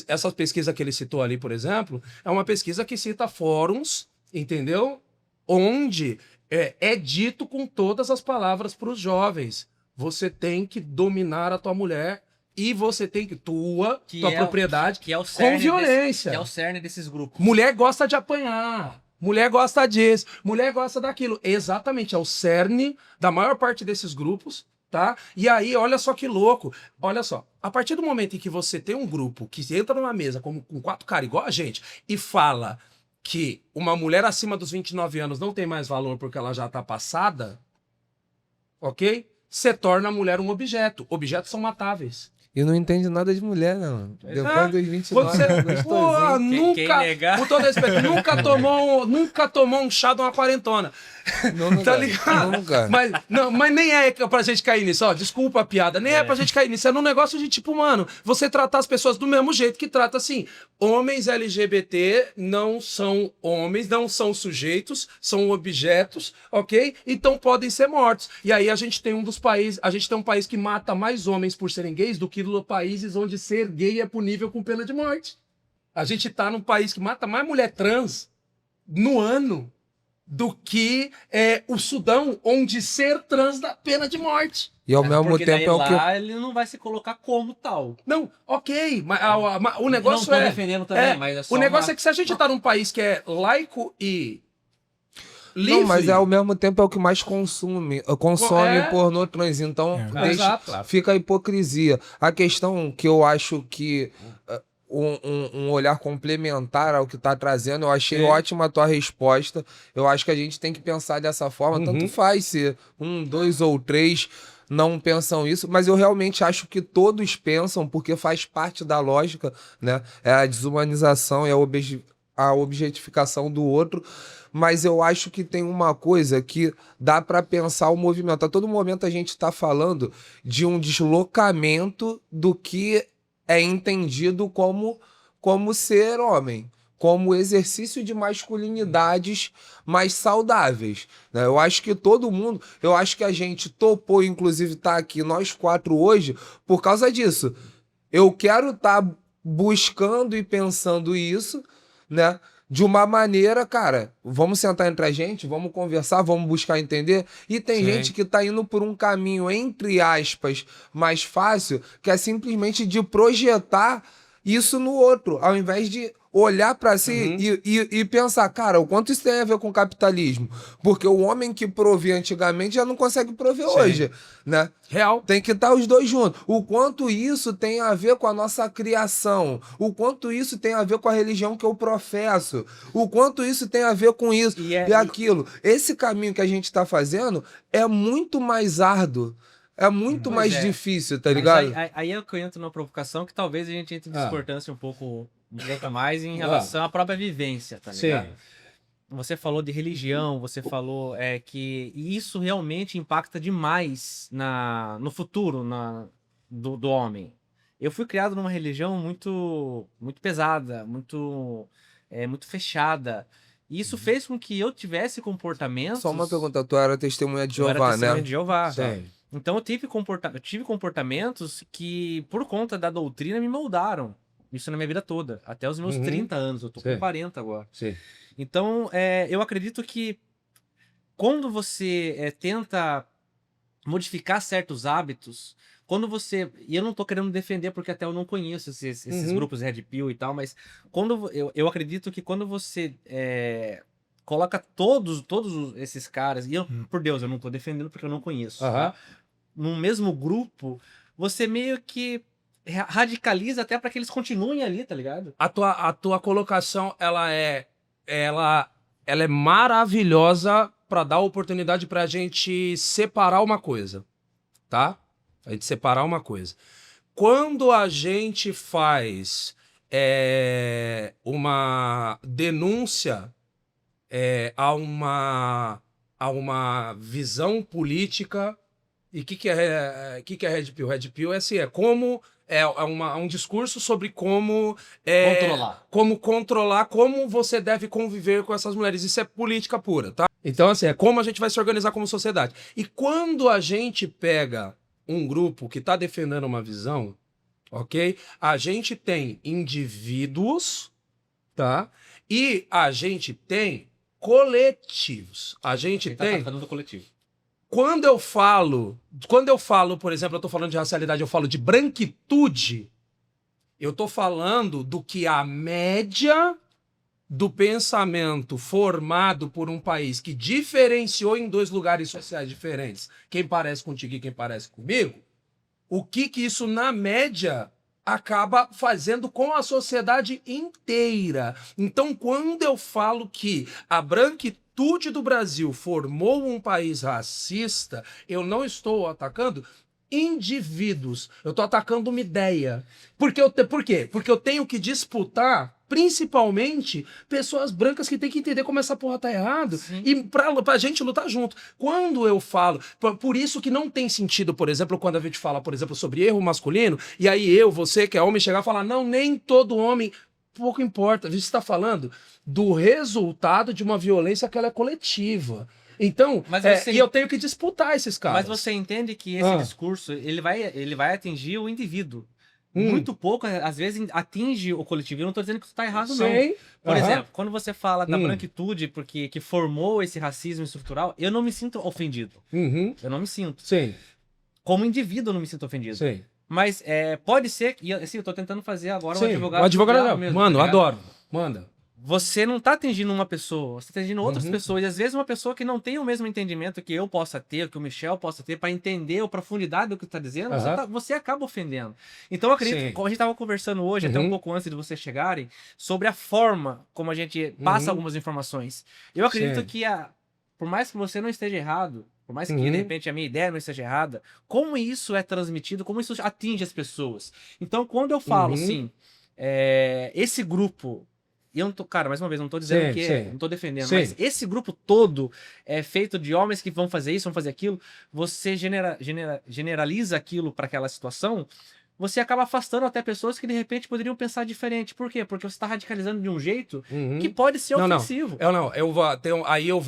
D: essa pesquisa que ele citou ali, por exemplo, é uma pesquisa que cita fóruns, entendeu? Onde é dito com todas as palavras para os jovens. Você tem que dominar a tua mulher e você tem que tua propriedade
E: que é o
D: com
E: cerne
D: violência.
E: que é o cerne desses grupos.
D: Mulher gosta de apanhar. Mulher gosta disso. Mulher gosta daquilo. Exatamente, é o cerne da maior parte desses grupos, tá? E aí, olha só que louco. Olha só, a partir do momento em que você tem um grupo que entra numa mesa com 4 caras igual a gente e fala que uma mulher acima dos 29 anos não tem mais valor porque ela já tá passada, ok? Você torna a mulher um objeto. Objetos são matáveis.
C: E não entende nada de mulher, não. Depois dos 29,
D: Você, porra,
E: Quem negar?
D: com todo respeito, nunca tomou um chá de uma quarentona. Tá ligado?
C: Nunca.
D: Mas nem é pra gente cair nisso, ó. Desculpa a piada. Nem é pra gente cair nisso. É num negócio de tipo, mano, você tratar as pessoas do mesmo jeito que trata assim. Homens LGBT não são homens, não são sujeitos, são objetos, ok? Então podem ser mortos. E aí a gente tem um país que mata mais homens por serem gays do que países onde ser gay é punível com pena de morte. A gente tá num país que mata mais mulher trans no ano do que o Sudão, onde ser trans dá pena de morte.
C: E ao mesmo
E: Porque
C: tempo
E: daí
C: é o que...
E: lá ele não vai se colocar como tal.
D: Não, ok, mas o negócio
E: não tô defendendo também, mas é só
D: o negócio
E: uma-
D: é que se a gente tá num país que é laico e livre...
C: Não, mas ao mesmo tempo é o que mais consome pornô trans. Então
D: Exato.
C: fica a hipocrisia. A questão que eu acho que um olhar complementar ao que tá trazendo, eu achei ótima a tua resposta. Eu acho que a gente tem que pensar dessa forma. Tanto faz se 1, 2 ou 3 não pensam isso, mas eu realmente acho que todos pensam, porque faz parte da lógica, né? É a desumanização, é a objetificação do outro. Mas eu acho que tem uma coisa que dá para pensar o movimento. A todo momento a gente está falando de um deslocamento do que é entendido como ser homem, como exercício de masculinidades mais saudáveis, né? Eu acho que todo mundo, eu acho que a gente topou, inclusive tá aqui nós 4 hoje, por causa disso. Eu quero estar buscando e pensando isso, né? de uma maneira, cara, vamos sentar entre a gente, vamos conversar, vamos buscar entender. E tem
D: Sim.
C: gente que tá indo por um caminho, entre aspas, mais fácil, que é simplesmente de projetar isso no outro, ao invés de olhar pra si e pensar, cara, o quanto isso tem a ver com o capitalismo? Porque o homem que provia antigamente já não consegue prover hoje, né?
D: Real.
C: Tem que estar os dois juntos. O quanto isso tem a ver com a nossa criação. O quanto isso tem a ver com a religião que eu professo. O quanto isso tem a ver com isso
E: E
C: e aquilo. Esse caminho que a gente está fazendo é muito mais árduo. É muito
E: Pois
C: mais
E: é.
C: difícil, tá
E: Mas
C: ligado?
E: aí é que eu entro numa provocação que talvez a gente entre em
D: Ah.
E: discordância um pouco mais em relação à própria vivência, tá
D: Sim.
E: ligado? Você falou de religião, você falou que isso realmente impacta demais no futuro do homem. Eu fui criado numa religião muito pesada, muito fechada. E isso fez com que eu tivesse comportamentos...
C: Só uma pergunta, tu era testemunha de
E: Eu era
C: Jeová,
E: testemunha
C: né?
E: de Jeová.
D: Sim.
E: Então eu tive comportamentos que, por conta da doutrina, me moldaram. Isso na minha vida toda. Até os meus 30 anos. Eu tô
D: Sim.
E: com 40 agora.
D: Sim.
E: Então, eu acredito que quando você tenta modificar certos hábitos, quando você... E eu não tô querendo defender, porque até eu não conheço esses grupos Red Pill e tal, mas eu acredito que quando você coloca todos esses caras... E eu, por Deus, eu não tô defendendo porque eu não conheço.
D: Aham.
E: Tá? Num mesmo grupo, você meio que radicaliza até para que eles continuem ali, tá ligado?
D: A tua colocação, ela é maravilhosa para dar oportunidade pra gente separar uma coisa, tá? A gente separar uma coisa. Quando a gente faz uma denúncia a uma visão política, e o que é Red Pill? Red Pill é assim, um discurso sobre como controlar, como você deve conviver com essas mulheres. Isso é política pura, tá? Então, assim, é como a gente vai se organizar como sociedade. E quando a gente pega um grupo que está defendendo uma visão, ok? A gente tem indivíduos, tá? E a gente tem coletivos. A gente
E: Tá
D: tem...
E: tratando do coletivo.
D: Quando eu falo, por exemplo, eu tô falando de racialidade, eu falo de branquitude, eu tô falando do que a média do pensamento formado por um país que diferenciou em dois lugares sociais diferentes, quem parece contigo e quem parece comigo, o que isso, na média, acaba fazendo com a sociedade inteira. Então, quando eu falo que a branquitude do Brasil formou um país racista, eu não estou atacando indivíduos, eu estou atacando uma ideia. Por quê? Porque eu tenho que disputar, principalmente, pessoas brancas que têm que entender como essa porra tá errado. Sim. E pra gente lutar junto. Quando eu falo, por isso que não tem sentido, por exemplo, quando a gente fala, por exemplo, sobre erro masculino, e aí você que é homem, chegar e falar, não, nem todo homem... Pouco importa, a gente está falando do resultado de uma violência que ela é coletiva. Então, e eu tenho que disputar esses caras.
E: Mas você entende que esse discurso ele vai atingir o indivíduo. Muito pouco, às vezes, atinge o coletivo. Eu não estou dizendo que isso está errado, não. Por exemplo, quando você fala da branquitude que formou esse racismo estrutural, eu não me sinto ofendido. Eu não me sinto.
D: Sim.
E: Como indivíduo, eu não me sinto ofendido.
D: Sim.
E: Mas pode ser, e assim, eu tô tentando fazer agora
D: Sim,
E: um advogado.
D: O advogado
E: mesmo,
D: mano,
E: tá
D: adoro. Manda.
E: Você não tá atingindo uma pessoa, você tá atingindo outras pessoas. E às vezes uma pessoa que não tem o mesmo entendimento que eu possa ter, que o Michel possa ter, para entender a profundidade do que tá dizendo, você acaba ofendendo. Então eu acredito, como a gente tava conversando hoje, até um pouco antes de vocês chegarem, sobre a forma como a gente passa algumas informações. Eu acredito que por mais que você não esteja errado, por mais que, de repente, a minha ideia não esteja errada, como isso é transmitido, como isso atinge as pessoas. Então, quando eu falo, assim, esse grupo... E eu não tô, cara, mais uma vez, não tô dizendo não tô defendendo, mas esse grupo todo é feito de homens que vão fazer isso, vão fazer aquilo, você generaliza aquilo para aquela situação, você acaba afastando até pessoas que de repente poderiam pensar diferente. Por quê? Porque você está radicalizando de um jeito que pode ser ofensivo.
D: Aí eu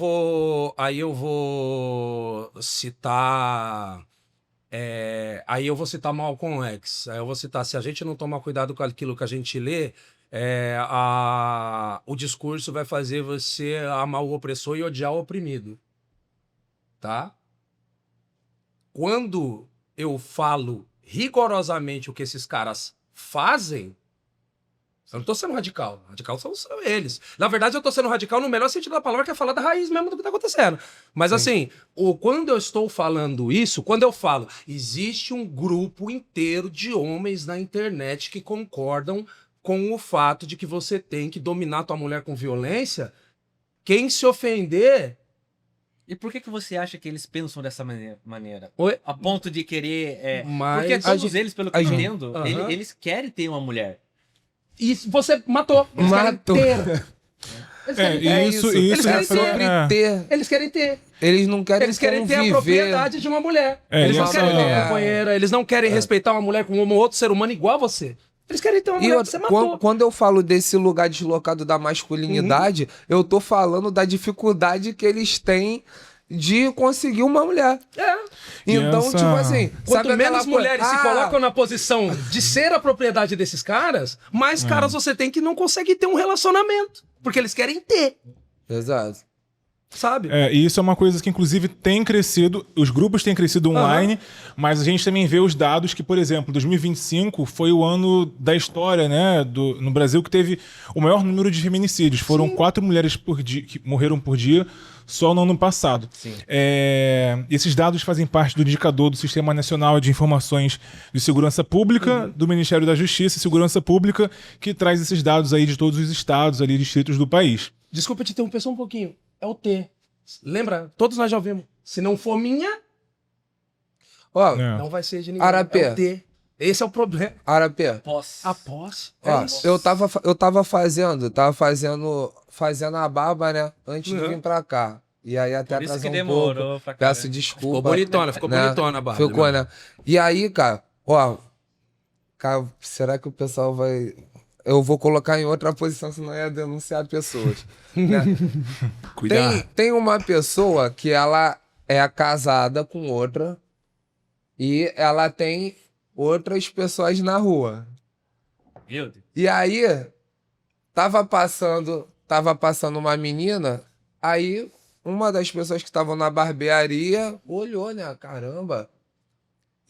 D: vou citar Aí eu vou citar Malcolm X, aí eu vou citar, se a gente não tomar cuidado com aquilo que a gente lê, o discurso vai fazer você amar o opressor e odiar o oprimido. Tá? Quando eu falo rigorosamente o que esses caras fazem, eu não tô sendo radical. Radical são eles. Na verdade, eu tô sendo radical no melhor sentido da palavra, que é falar da raiz mesmo do que tá acontecendo. Mas assim, quando eu estou falando isso, quando eu falo, existe um grupo inteiro de homens na internet que concordam com o fato de que você tem que dominar tua mulher com violência, quem se ofender...
E: E por que você acha que eles pensam dessa maneira?
D: Oi?
E: A ponto de querer...
D: Mas
E: Porque todos eles, pelo que eu entendo,
D: Aham.
E: eles querem ter uma mulher.
D: E você matou. Eles
C: Matou.
D: querem ter. Eles querem ter.
C: isso.
D: Eles querem
C: É sobre
D: ter.
C: ter.
D: Eles querem ter.
C: Eles não querem
D: Eles querem ter a
C: conviver.
D: propriedade de uma mulher. Eles não
B: essa-
D: querem ter uma companheira. Eles não querem respeitar uma mulher como um outro ser humano igual a você. Eles querem ter uma
C: E
D: mulher
C: outra,
D: que você matou.
C: quando eu falo desse lugar deslocado da masculinidade, eu tô falando da dificuldade que eles têm de conseguir uma mulher. Então,
B: essa-
C: tipo assim,
D: Quanto
C: sabe
D: menos
C: aquela
D: mulheres se
C: coisa-
D: colocam na posição de ser a propriedade desses caras, mais caras você tem que não conseguem ter um relacionamento. Porque eles querem ter,
C: Exato.
D: sabe?
B: E isso é uma coisa que, inclusive, tem crescido, os grupos têm crescido online, mas a gente também vê os dados que, por exemplo, 2025 foi o ano da história, né, no Brasil, que teve o maior número de feminicídios. Foram 4 mulheres por dia, que morreram por dia só no ano passado. Esses dados fazem parte do indicador do Sistema Nacional de Informações de Segurança Pública, do Ministério da Justiça e Segurança Pública, que traz esses dados aí de todos os estados, ali, distritos do país.
D: Desculpa te interromper só um pouquinho. É o T. Lembra? Todos nós já ouvimos. Se não for minha,
C: Ó,
B: É.
D: não vai ser de ninguém.
C: Arapê.
D: É o T. Esse é o problema.
C: Arapé,
E: Posse.
D: A posse.
C: ó,
D: isso.
C: eu tava fazendo a barba, né, antes de vir pra cá. E aí até
E: Por isso que
C: atrasou um pouco.
E: demorou pra
C: Peço
E: caramba.
C: desculpa.
D: Ficou
C: né?
D: bonitona a barba.
C: Ficou, né? E aí, cara, ó, cara, será que o pessoal vai... Eu vou colocar em outra posição, senão eu ia denunciar pessoas. Né?
D: Cuidado.
C: Tem uma pessoa que ela é casada com outra e ela tem outras pessoas na rua.
E: Meu Deus.
C: E aí, tava passando uma menina, aí uma das pessoas que estavam na barbearia olhou, né? Caramba.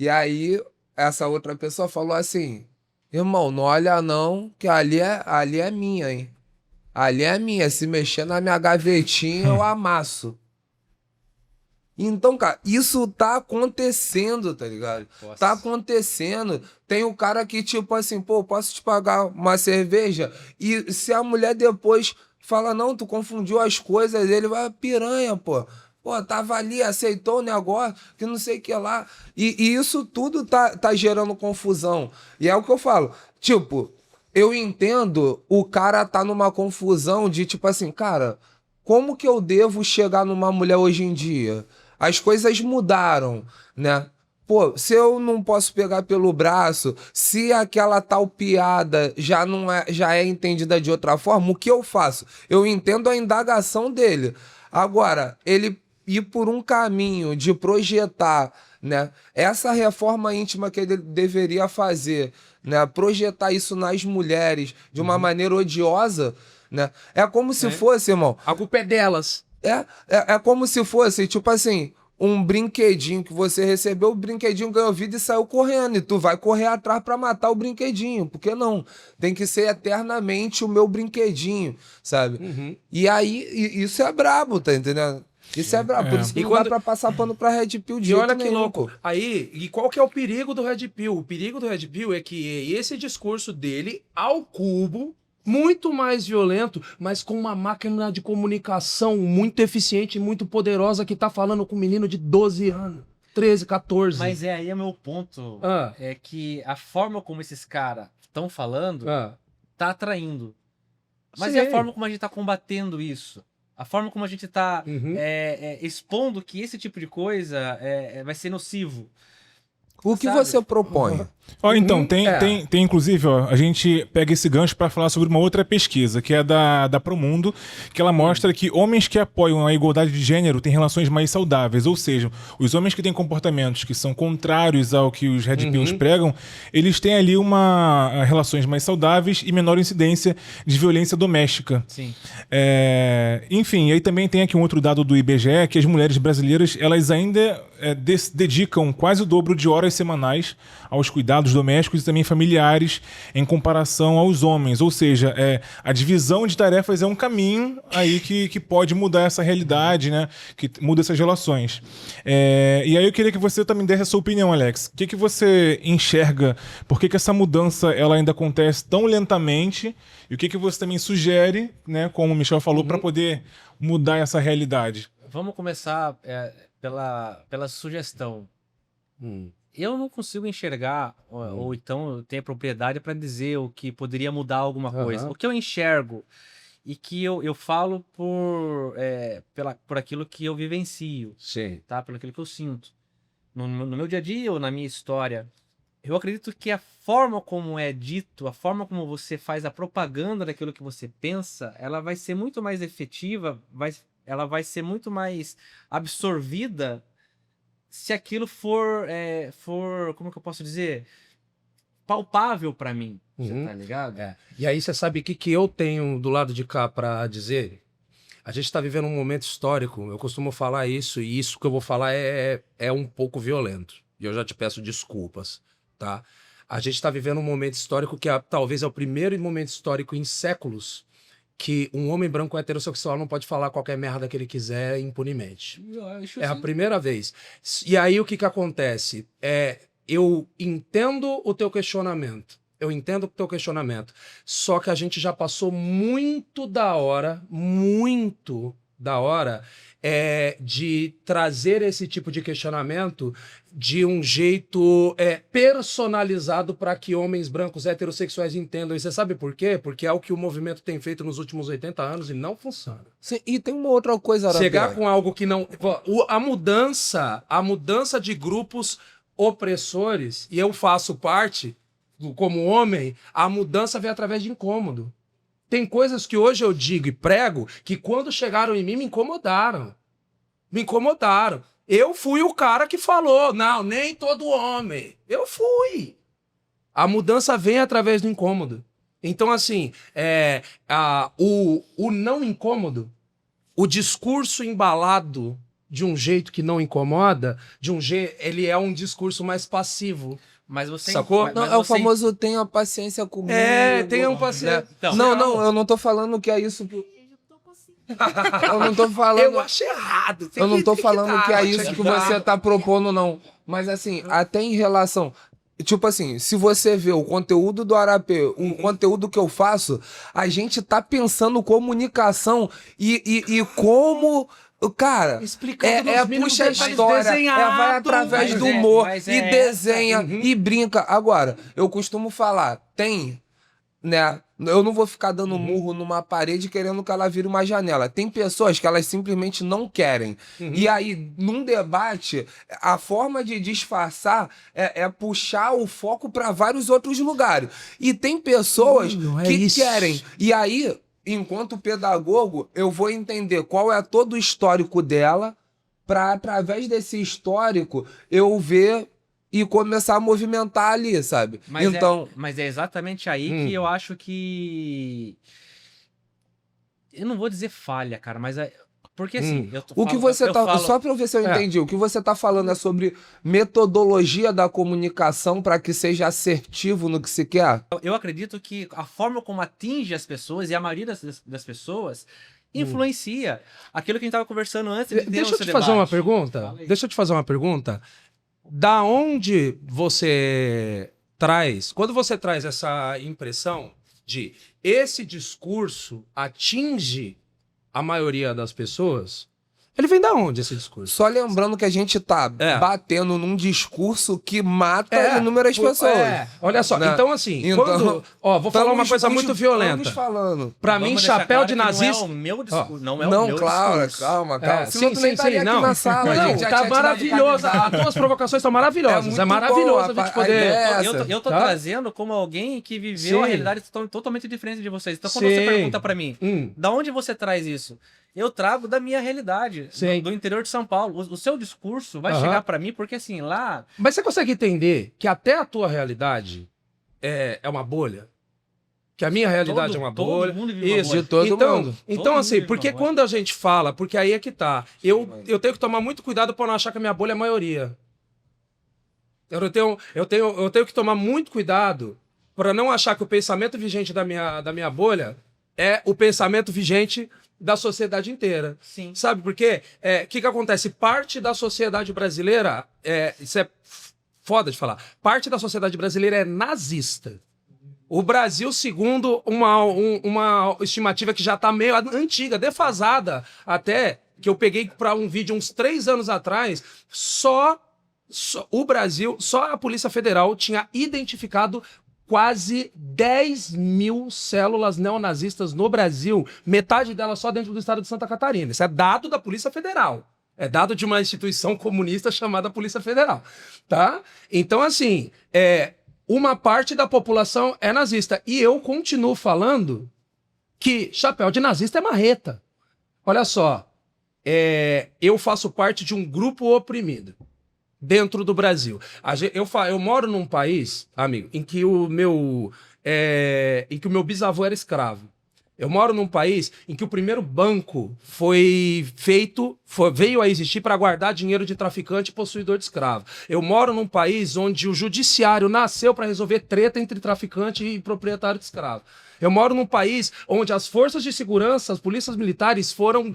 C: E aí, essa outra pessoa falou assim: irmão, não olha não, que ali é minha, hein? Ali é minha. Se mexer na minha gavetinha, eu amasso. Então, cara, isso tá acontecendo, tá ligado?
E: Nossa.
C: Tá acontecendo. Tem o cara que, tipo assim, pô, posso te pagar uma cerveja? E se a mulher depois fala, não, tu confundiu as coisas, ele vai, piranha, pô. Pô, tava ali, aceitou o negócio, que não sei o que lá. E isso tudo tá gerando confusão. E é o que eu falo. Tipo, eu entendo o cara tá numa confusão de, tipo assim, cara, como que eu devo chegar numa mulher hoje em dia? As coisas mudaram, né? Pô, se eu não posso pegar pelo braço, se aquela tal piada já é entendida de outra forma, o que eu faço? Eu entendo a indagação dele. Agora, ele ir por um caminho de projetar, né, essa reforma íntima que ele deveria fazer, né, projetar isso nas mulheres de uma maneira odiosa, né? É como se fosse, irmão,
D: A culpa é delas.
C: é como se fosse, tipo assim, um brinquedinho que você recebeu, o brinquedinho ganhou vida e saiu correndo. E tu vai correr atrás pra matar o brinquedinho. Por que não? Tem que ser eternamente o meu brinquedinho, sabe? E aí, isso é brabo, tá entendendo? Isso é brabo. Por isso que
D: E
C: não
D: quando-
C: dá pra passar pano pra Red Pill de
D: E
C: jeito
D: olha que
C: nenhum,
D: louco.
C: pô.
D: Aí, e qual que é o perigo do Red Pill? O perigo do Red Pill é que esse discurso dele, ao cubo, muito mais violento, mas com uma máquina de comunicação muito eficiente e muito poderosa que tá falando com um menino de 12 anos, 13, 14.
E: Mas aí é meu ponto.
D: Ah.
E: É que a forma como esses caras estão falando tá atraindo. Mas
D: Sim.
E: e a forma como a gente tá combatendo isso? A forma como a gente tá
D: Uhum.
E: expondo que esse tipo de coisa vai ser nocivo.
C: O que
E: Sabe?
C: você propõe?
B: Ó, então, tem,
C: É.
B: tem inclusive, ó, a gente pega esse gancho para falar sobre uma outra pesquisa, que é da Promundo, que ela mostra que homens que apoiam a igualdade de gênero têm relações mais saudáveis, ou seja, os homens que têm comportamentos que são contrários ao que os Red Pills pregam, eles têm ali relações mais saudáveis e menor incidência de violência doméstica.
E: Sim.
B: Enfim, aí também tem aqui um outro dado do IBGE, que as mulheres brasileiras, elas ainda dedicam quase o dobro de horas semanais aos cuidados domésticos e também familiares em comparação aos homens. Ou seja, a divisão de tarefas é um caminho aí que pode mudar essa realidade, né? Que muda essas relações. E aí eu queria que você também desse a sua opinião, Alex. O que você enxerga? Por que essa mudança ela ainda acontece tão lentamente? E o que você também sugere, né, como o Michel falou, para poder mudar essa realidade?
E: Vamos começar pela sugestão. Eu não consigo enxergar, ou então ter propriedade para dizer o que poderia mudar alguma coisa. O que eu enxergo e que eu falo por aquilo que eu vivencio,
C: Sim.
E: tá? Pelo aquilo que eu sinto. No meu dia a dia ou na minha história, eu acredito que a forma como é dito, a forma como você faz a propaganda daquilo que você pensa, ela vai ser muito mais efetiva, ela vai ser muito mais absorvida se aquilo for, como que eu posso dizer, palpável pra mim, você tá ligado?
D: E aí você sabe o que eu tenho do lado de cá pra dizer? A gente tá vivendo um momento histórico, eu costumo falar isso, e isso que eu vou falar é um pouco violento. E eu já te peço desculpas, tá? A gente tá vivendo um momento histórico que talvez é o primeiro momento histórico em séculos que um homem branco heterossexual não pode falar qualquer merda que ele quiser impunemente. É a primeira vez. E aí o que acontece? Eu entendo o teu questionamento. Só que a gente já passou muito da hora de trazer esse tipo de questionamento de um jeito personalizado para que homens brancos heterossexuais entendam. E você sabe por quê? Porque é o que o movimento tem feito nos últimos 80 anos e não funciona.
C: Sim, e tem uma outra coisa,
D: Chegar com algo que não... A mudança de grupos opressores, e eu faço parte, como homem, a mudança vem através de incômodo. Tem coisas que hoje eu digo e prego que quando chegaram em mim me incomodaram. Eu fui o cara que falou, não, nem todo homem. Eu fui. A mudança vem através do incômodo. Então, assim, o não incômodo, o discurso embalado de um jeito que não incomoda, ele é um discurso mais passivo.
E: Mas você...
D: Sacou?
E: Mas
C: Não, é o
E: você-
C: famoso tenha paciência comigo.
D: Tenham paciência.
E: Então,
C: Não, eu não tô falando que é isso. Eu não tô falando.
D: Eu acho errado.
C: Eu não tô falando que é
D: eu
C: isso
D: acho
C: que você tá propondo, não. Mas assim, até em relação. Tipo assim, se você vê o conteúdo do Arapê, o conteúdo que eu faço, a gente tá pensando comunicação e como. Cara,
D: Explicando nos mínimos
C: puxa a
D: detalhes,
C: história,
D: desenhado.
C: vai através
E: Mas
C: do
E: é-
C: humor
E: mas
C: e
E: é
C: desenha e brinca. Agora, eu costumo falar, né? Eu não vou ficar dando murro numa parede querendo que ela vire uma janela. Tem pessoas que elas simplesmente não querem. E aí, num debate, a forma de disfarçar é puxar o foco para vários outros lugares. E tem pessoas que
D: isso.
C: querem. E aí, enquanto pedagogo, eu vou entender qual é todo o histórico dela para, através desse histórico, eu ver e começar a movimentar ali, sabe?
E: Mas é exatamente aí que eu acho que... Eu não vou dizer falha, cara, mas porque assim...
C: O que você tá. Só pra eu ver se eu entendi. O que você tá falando é sobre metodologia da comunicação para que seja assertivo no que se quer?
E: Eu acredito que a forma como atinge as pessoas, e a maioria das pessoas, influencia. Aquilo que a gente tava conversando antes de ter
D: Deixa eu
E: esse
D: te fazer uma
E: debate.
D: pergunta.
E: Fala aí.
D: Deixa eu te fazer uma pergunta. Da onde você traz, quando você traz essa impressão de esse discurso atinge a maioria das pessoas, Ele vem da onde, esse discurso?
C: Só lembrando que a gente tá batendo num discurso que mata inúmeras pessoas.
D: Olha só,
C: Né?
D: então assim,
C: Então,
D: quando... Ó, vou falar uma coisa muito violenta.
C: Estamos falando.
D: Pra mim,
E: Vamos deixar
D: chapéu
E: claro
D: de
E: que não
D: nazista...
E: é o meu discurso. Não é o
C: Não,
E: meu
C: claro,
E: discurso.
C: calma.
D: Sim,
C: tu nem estaria aqui
D: não.
C: na sala. a
D: Não,
C: gente já
D: tá
C: tinha te dado
D: maravilhoso. As tuas provocações são maravilhosas.
C: muito
D: É maravilhoso
C: bom,
D: a gente
C: a
D: poder...
C: ideia-
E: Eu tô
D: Tá?
E: trazendo como alguém que viveu
D: Sim.
E: a realidade totalmente diferente de vocês. Então, quando
D: Sim.
E: você pergunta pra mim, da onde você traz isso? Eu trago da minha realidade,
D: Sim.
E: do interior de São Paulo. O seu discurso vai
D: Aham.
E: chegar pra mim, porque assim, lá...
D: Mas você consegue entender que até a tua realidade é uma bolha? Que a minha realidade é uma
E: todo
D: bolha?
E: mundo vive uma
D: Isso.
E: bolha.
C: De todo
D: então,
C: mundo.
D: Então,
E: Todo mundo
D: assim,
E: vive
D: porque
E: uma bolha.
D: quando a gente fala, porque aí é que tá. Eu tenho que tomar muito cuidado para não achar que a minha bolha é a maioria. Eu tenho que tomar muito cuidado para não achar que o pensamento vigente da minha bolha é o pensamento vigente da sociedade inteira.
E: Sim.
D: Sabe por quê? O que acontece? Parte da sociedade brasileira, isso é foda de falar, parte da sociedade brasileira é nazista. O Brasil, segundo uma estimativa que já está meio antiga, defasada até, que eu peguei para um vídeo uns 3 anos atrás, só o Brasil, só a Polícia Federal tinha identificado quase 10 mil células neonazistas no Brasil, metade delas só dentro do estado de Santa Catarina. Isso é dado da Polícia Federal. É dado de uma instituição comunista chamada Polícia Federal, tá? Então, assim, uma parte da população é nazista. E eu continuo falando que chapéu de nazista é marreta. Olha só, eu faço parte de um grupo oprimido dentro do Brasil. Eu moro num país, amigo, em que o meu bisavô era escravo. Eu moro num país em que o primeiro banco veio a existir para guardar dinheiro de traficante e possuidor de escravo. Eu moro num país onde o judiciário nasceu para resolver treta entre traficante e proprietário de escravo. Eu moro num país onde as forças de segurança, as polícias militares foram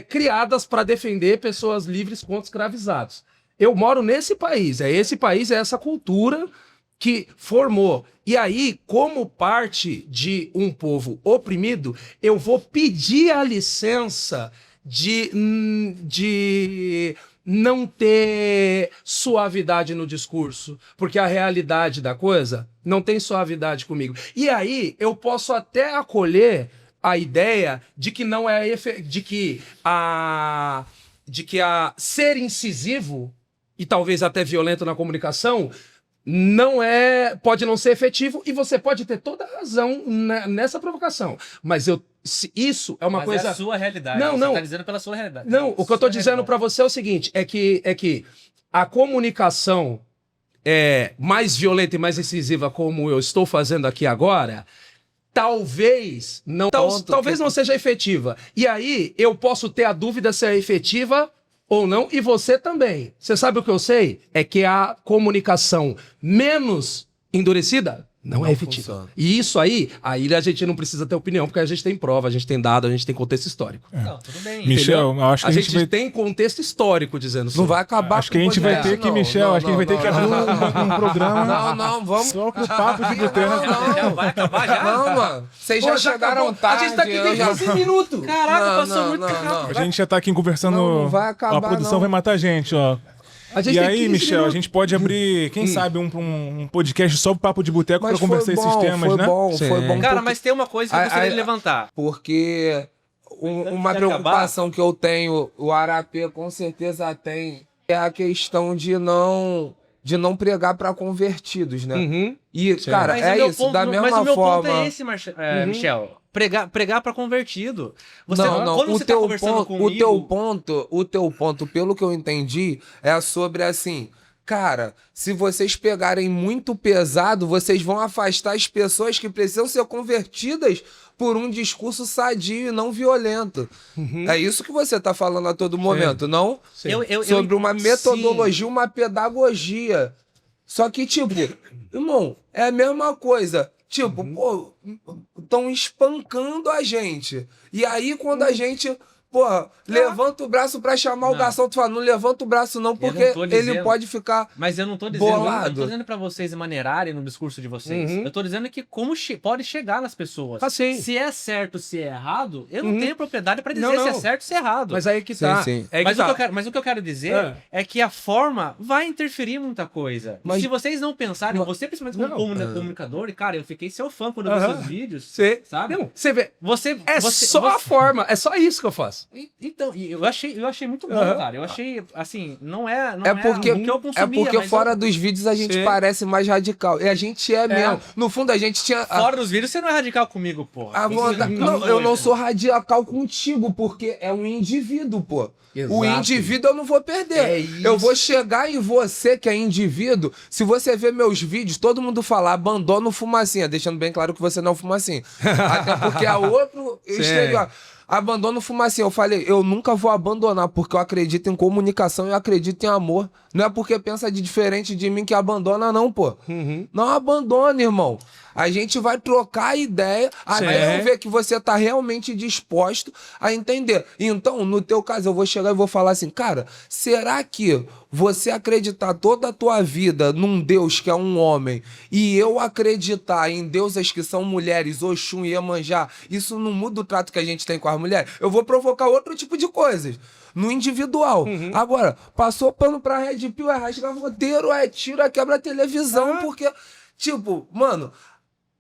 D: criadas para defender pessoas livres contra escravizados. Eu moro nesse país, essa cultura que formou. E aí, como parte de um povo oprimido, eu vou pedir a licença de não ter suavidade no discurso, porque a realidade da coisa não tem suavidade comigo. E aí, eu posso até acolher a ideia de que não é de que ser incisivo e talvez até violento na comunicação pode não ser efetivo, e você pode ter toda a razão nessa provocação. Mas isso é uma
E: Mas
D: coisa...
E: é a sua realidade.
D: Não,
E: Você
D: não.
E: tá dizendo pela sua realidade.
D: Não, o que eu tô
E: Sua
D: dizendo
E: realidade.
D: para você é o seguinte, é que a comunicação mais violenta e mais incisiva, como eu estou fazendo aqui agora, talvez não seja efetiva. E aí eu posso ter a dúvida se é efetiva ou não, e você também. Você sabe o que eu sei? É que a comunicação menos endurecida não é efetiva.
C: funciona.
D: E isso aí a gente não precisa ter opinião, porque a gente tem prova, a gente tem dado, a gente tem contexto histórico.
E: Não, tudo bem.
B: Michel, eu acho que
D: A
B: a
D: gente
B: gente vai...
D: tem contexto histórico dizendo isso.
C: Não vai acabar
B: Acho que a gente vai ter que, Michel, acho que a gente vai ter que abrir um programa
C: Não, vamos.
B: só com o papo de boteco.
E: Já vai acabar já?
C: Não, mano. Vocês já chegaram tarde.
D: A gente tá aqui tem
C: eu já-
D: 15 minutos.
E: Caraca,
C: Não,
E: passou
C: não,
E: muito
C: não,
E: rápido.
B: A gente já tá aqui conversando.
C: Não vai acabar,
B: a produção
C: não.
B: vai matar a gente, ó.
D: A gente
B: E
D: tem
B: aí,
D: 15
B: Michel, a
D: minutos.
B: gente pode abrir, quem sabe, um podcast só pro papo de boteco pra
C: Mas
B: conversar esses temas,
C: foi
B: né?
C: bom,
D: Sim.
C: foi bom.
E: Cara,
C: porque-
E: mas tem uma coisa que eu gostaria de levantar.
C: Porque uma
E: de
C: preocupação que eu tenho, o Arapê com certeza tem, é a questão de não pregar para convertidos, né?
D: Uhum.
C: E, cara,
E: Mas
C: é
E: o meu
C: isso,
E: ponto-
C: da
E: mas
C: mesma
E: o meu
C: forma...
E: ponto é esse, Michel. Pregar para convertido. Você,
C: Não,
E: quando
C: o
E: você tá
C: teu
E: conversando
C: ponto,
E: comigo...
C: o teu ponto, pelo que eu entendi, é sobre assim, cara, se vocês pegarem muito pesado, vocês vão afastar as pessoas que precisam ser convertidas por um discurso sadio e não violento. É isso que você tá falando a todo momento, não?
D: Sim.
C: Sobre uma
E: sim.
C: metodologia, uma pedagogia. Só que, tipo, irmão, é a mesma coisa. Tipo, pô, estão espancando a gente. E aí, quando a gente, Porra, levanta o braço pra chamar o
E: Não.
C: garçom, tu fala, não levanta o braço não, porque
E: tô
C: ele
E: dizendo-
C: pode ficar...
E: Mas eu não tô dizendo,
C: Bolado.
E: eu não tô dizendo pra vocês maneirarem no discurso de vocês.
D: Uhum.
E: Eu tô dizendo que como pode chegar nas pessoas.
D: Assim.
E: Se é certo, se é errado, eu não tenho propriedade pra dizer
D: Não,
E: se é
D: não.
E: certo, se é errado.
D: Mas aí que
C: Sim,
D: tá.
C: sim.
D: É que
E: Mas,
D: tá.
E: o que eu quero dizer é que a forma vai interferir em muita coisa.
C: Mas-
E: Se vocês não pensarem, você principalmente como
D: Não.
E: comunicador, e cara, eu fiquei seu fã quando eu vi
D: Aham.
E: seus vídeos,
D: Você,
E: sabe?
D: não, você vê.
E: Você,
D: É
E: você,
D: só a
E: você-
D: forma, é só isso que eu faço.
E: Então, e eu achei muito bom,
D: Aham.
E: cara. Eu achei, assim, não é
C: porque,
E: o que eu consumia,
C: porque
E: mas
C: fora
E: eu-
C: dos vídeos a gente
D: Sim.
C: parece mais radical. E a gente é mesmo. No fundo, a gente tinha...
E: Fora dos vídeos, você não é radical comigo, pô.
C: A vontade... Não, eu não sou radical contigo, porque é um indivíduo, pô. O
D: Exato.
C: indivíduo eu não vou perder.
D: É isso.
C: Eu vou chegar em você, que é indivíduo. Se você ver meus vídeos, todo mundo fala, abandona o fumacinha. Deixando bem claro que você não é um fumacinha. Até porque é outro estereótipo. Abandona o fumacinha. Eu falei, eu nunca vou abandonar, porque eu acredito em comunicação e eu acredito em amor. Não é porque pensa de diferente de mim que abandona, não, pô. Não abandona, irmão. A gente vai trocar ideia até eu ver que você tá realmente disposto a entender. Então, no teu caso, eu vou chegar e vou falar assim, cara, será que você acreditar toda a tua vida num Deus que é um homem e eu acreditar em deusas que são mulheres, Oxum e Iemanjá, isso não muda o trato que a gente tem com as mulheres? Eu vou provocar outro tipo de coisas. No individual. Agora, passou pano pra Red Pill, é rasga roteiro, é tiro, é quebra televisão, porque, tipo, mano,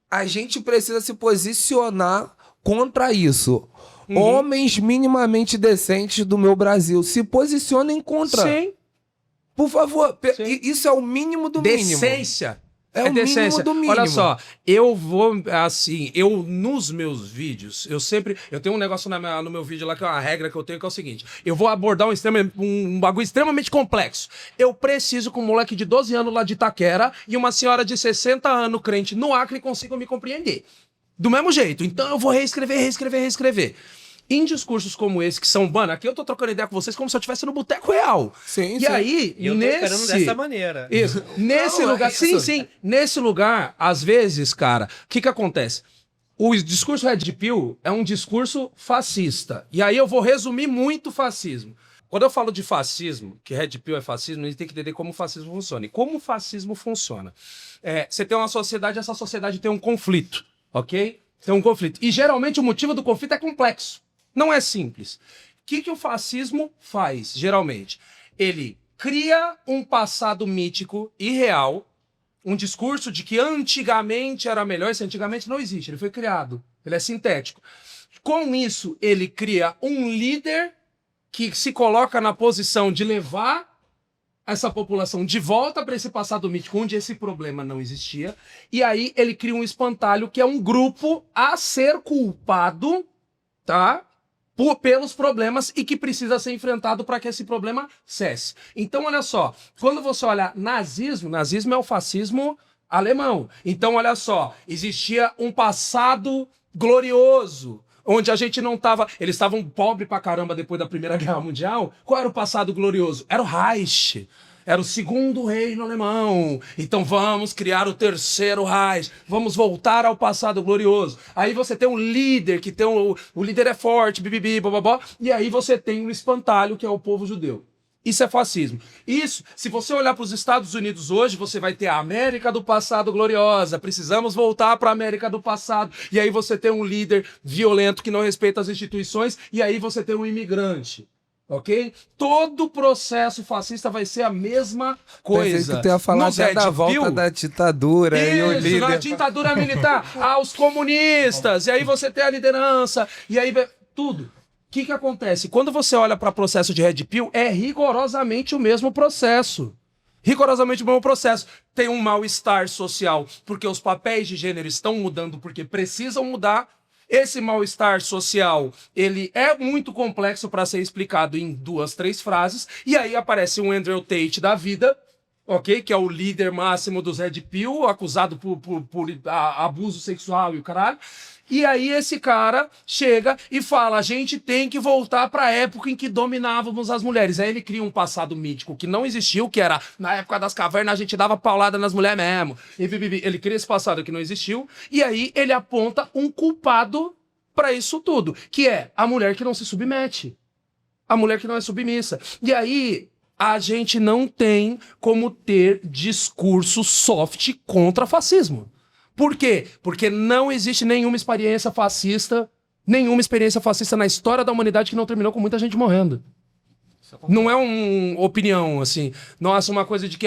C: a gente precisa se posicionar contra isso. Homens minimamente decentes do meu Brasil, se posicionem contra.
D: Sim.
C: Por favor,
D: Sim.
C: isso é o mínimo do mínimo.
D: Decência.
C: É o mínimo do mínimo.
D: Olha só, eu vou, assim, nos meus vídeos, eu tenho um negócio no meu vídeo lá que é uma regra que eu tenho que é o seguinte, eu vou abordar um bagulho extremamente complexo. Eu preciso que um moleque de 12 anos lá de Itaquera e uma senhora de 60 anos crente no Acre consigam me compreender. Do mesmo jeito. Então eu vou reescrever. Em discursos como esse, que são, mano, aqui eu tô trocando ideia com vocês como se eu estivesse no Boteco Real.
C: Sim,
D: E
C: sim.
D: aí,
E: E eu tô esperando dessa maneira.
D: Isso. Nesse
C: Não, é
D: lugar,
C: isso.
D: sim. Nesse lugar, às vezes, cara, o que acontece? O discurso Red Pill é um discurso fascista. E aí eu vou resumir muito o fascismo. Quando eu falo de fascismo, que Red Pill é fascismo, a gente tem que entender como o fascismo funciona. E como o fascismo funciona? Você tem uma sociedade, essa sociedade tem um conflito, ok? Tem um conflito. E geralmente o motivo do conflito é complexo. Não é simples. O que o fascismo faz, geralmente? Ele cria um passado mítico e real, um discurso de que antigamente era melhor. Esse antigamente não existe, ele foi criado. Ele é sintético. Com isso, ele cria um líder que se coloca na posição de levar essa população de volta para esse passado mítico onde esse problema não existia. E aí ele cria um espantalho que é um grupo a ser culpado, tá? Pelos problemas e que precisa ser enfrentado para que esse problema cesse. Então, olha só, quando você olha nazismo é o fascismo alemão. Então, olha só, existia um passado glorioso, onde a gente não tava... Eles estavam pobres pra caramba depois da Primeira Guerra Mundial. Qual era o passado glorioso? Era o Reich. Era o segundo reino alemão. Então vamos criar o terceiro Reich. Vamos voltar ao passado glorioso. Aí você tem um líder, que tem o líder é forte, bibibi, bababó. E aí você tem um espantalho, que é o povo judeu. Isso é fascismo. Isso, se você olhar para os Estados Unidos hoje, você vai ter a América do passado gloriosa. Precisamos voltar para a América do passado. E aí você tem um líder violento que não respeita as instituições. E aí você tem um imigrante. Ok? Todo processo fascista vai ser a mesma coisa.
C: Pensei que tu ia falar
D: No
C: até da
D: Red
C: volta
D: Pill,
C: da ditadura e o
D: isso, na
C: líder...
D: ditadura militar, aos comunistas, e aí você tem a liderança, e aí tudo. O que acontece? Quando você olha para o processo de Red Pill, é rigorosamente o mesmo processo. Rigorosamente o mesmo processo. Tem um mal-estar social, porque os papéis de gênero estão mudando, porque precisam mudar. Esse mal-estar social, ele é muito complexo para ser explicado em 2, 3 frases, e aí aparece um Andrew Tate da vida, ok? Que é o líder máximo dos Red Pill, acusado por abuso sexual e o caralho. E aí esse cara chega e fala, a gente tem que voltar para a época em que dominávamos as mulheres. Aí ele cria um passado mítico que não existiu, que era, na época das cavernas, a gente dava paulada nas mulheres mesmo. Ele cria esse passado que não existiu, e aí ele aponta um culpado para isso tudo, que é a mulher que não se submete. a mulher que não é submissa. E aí, a gente não tem como ter discurso soft contra fascismo. Por quê? Porque não existe nenhuma experiência fascista na história da humanidade que não terminou com muita gente morrendo. Não é uma opinião, assim, nossa, uma coisa de que,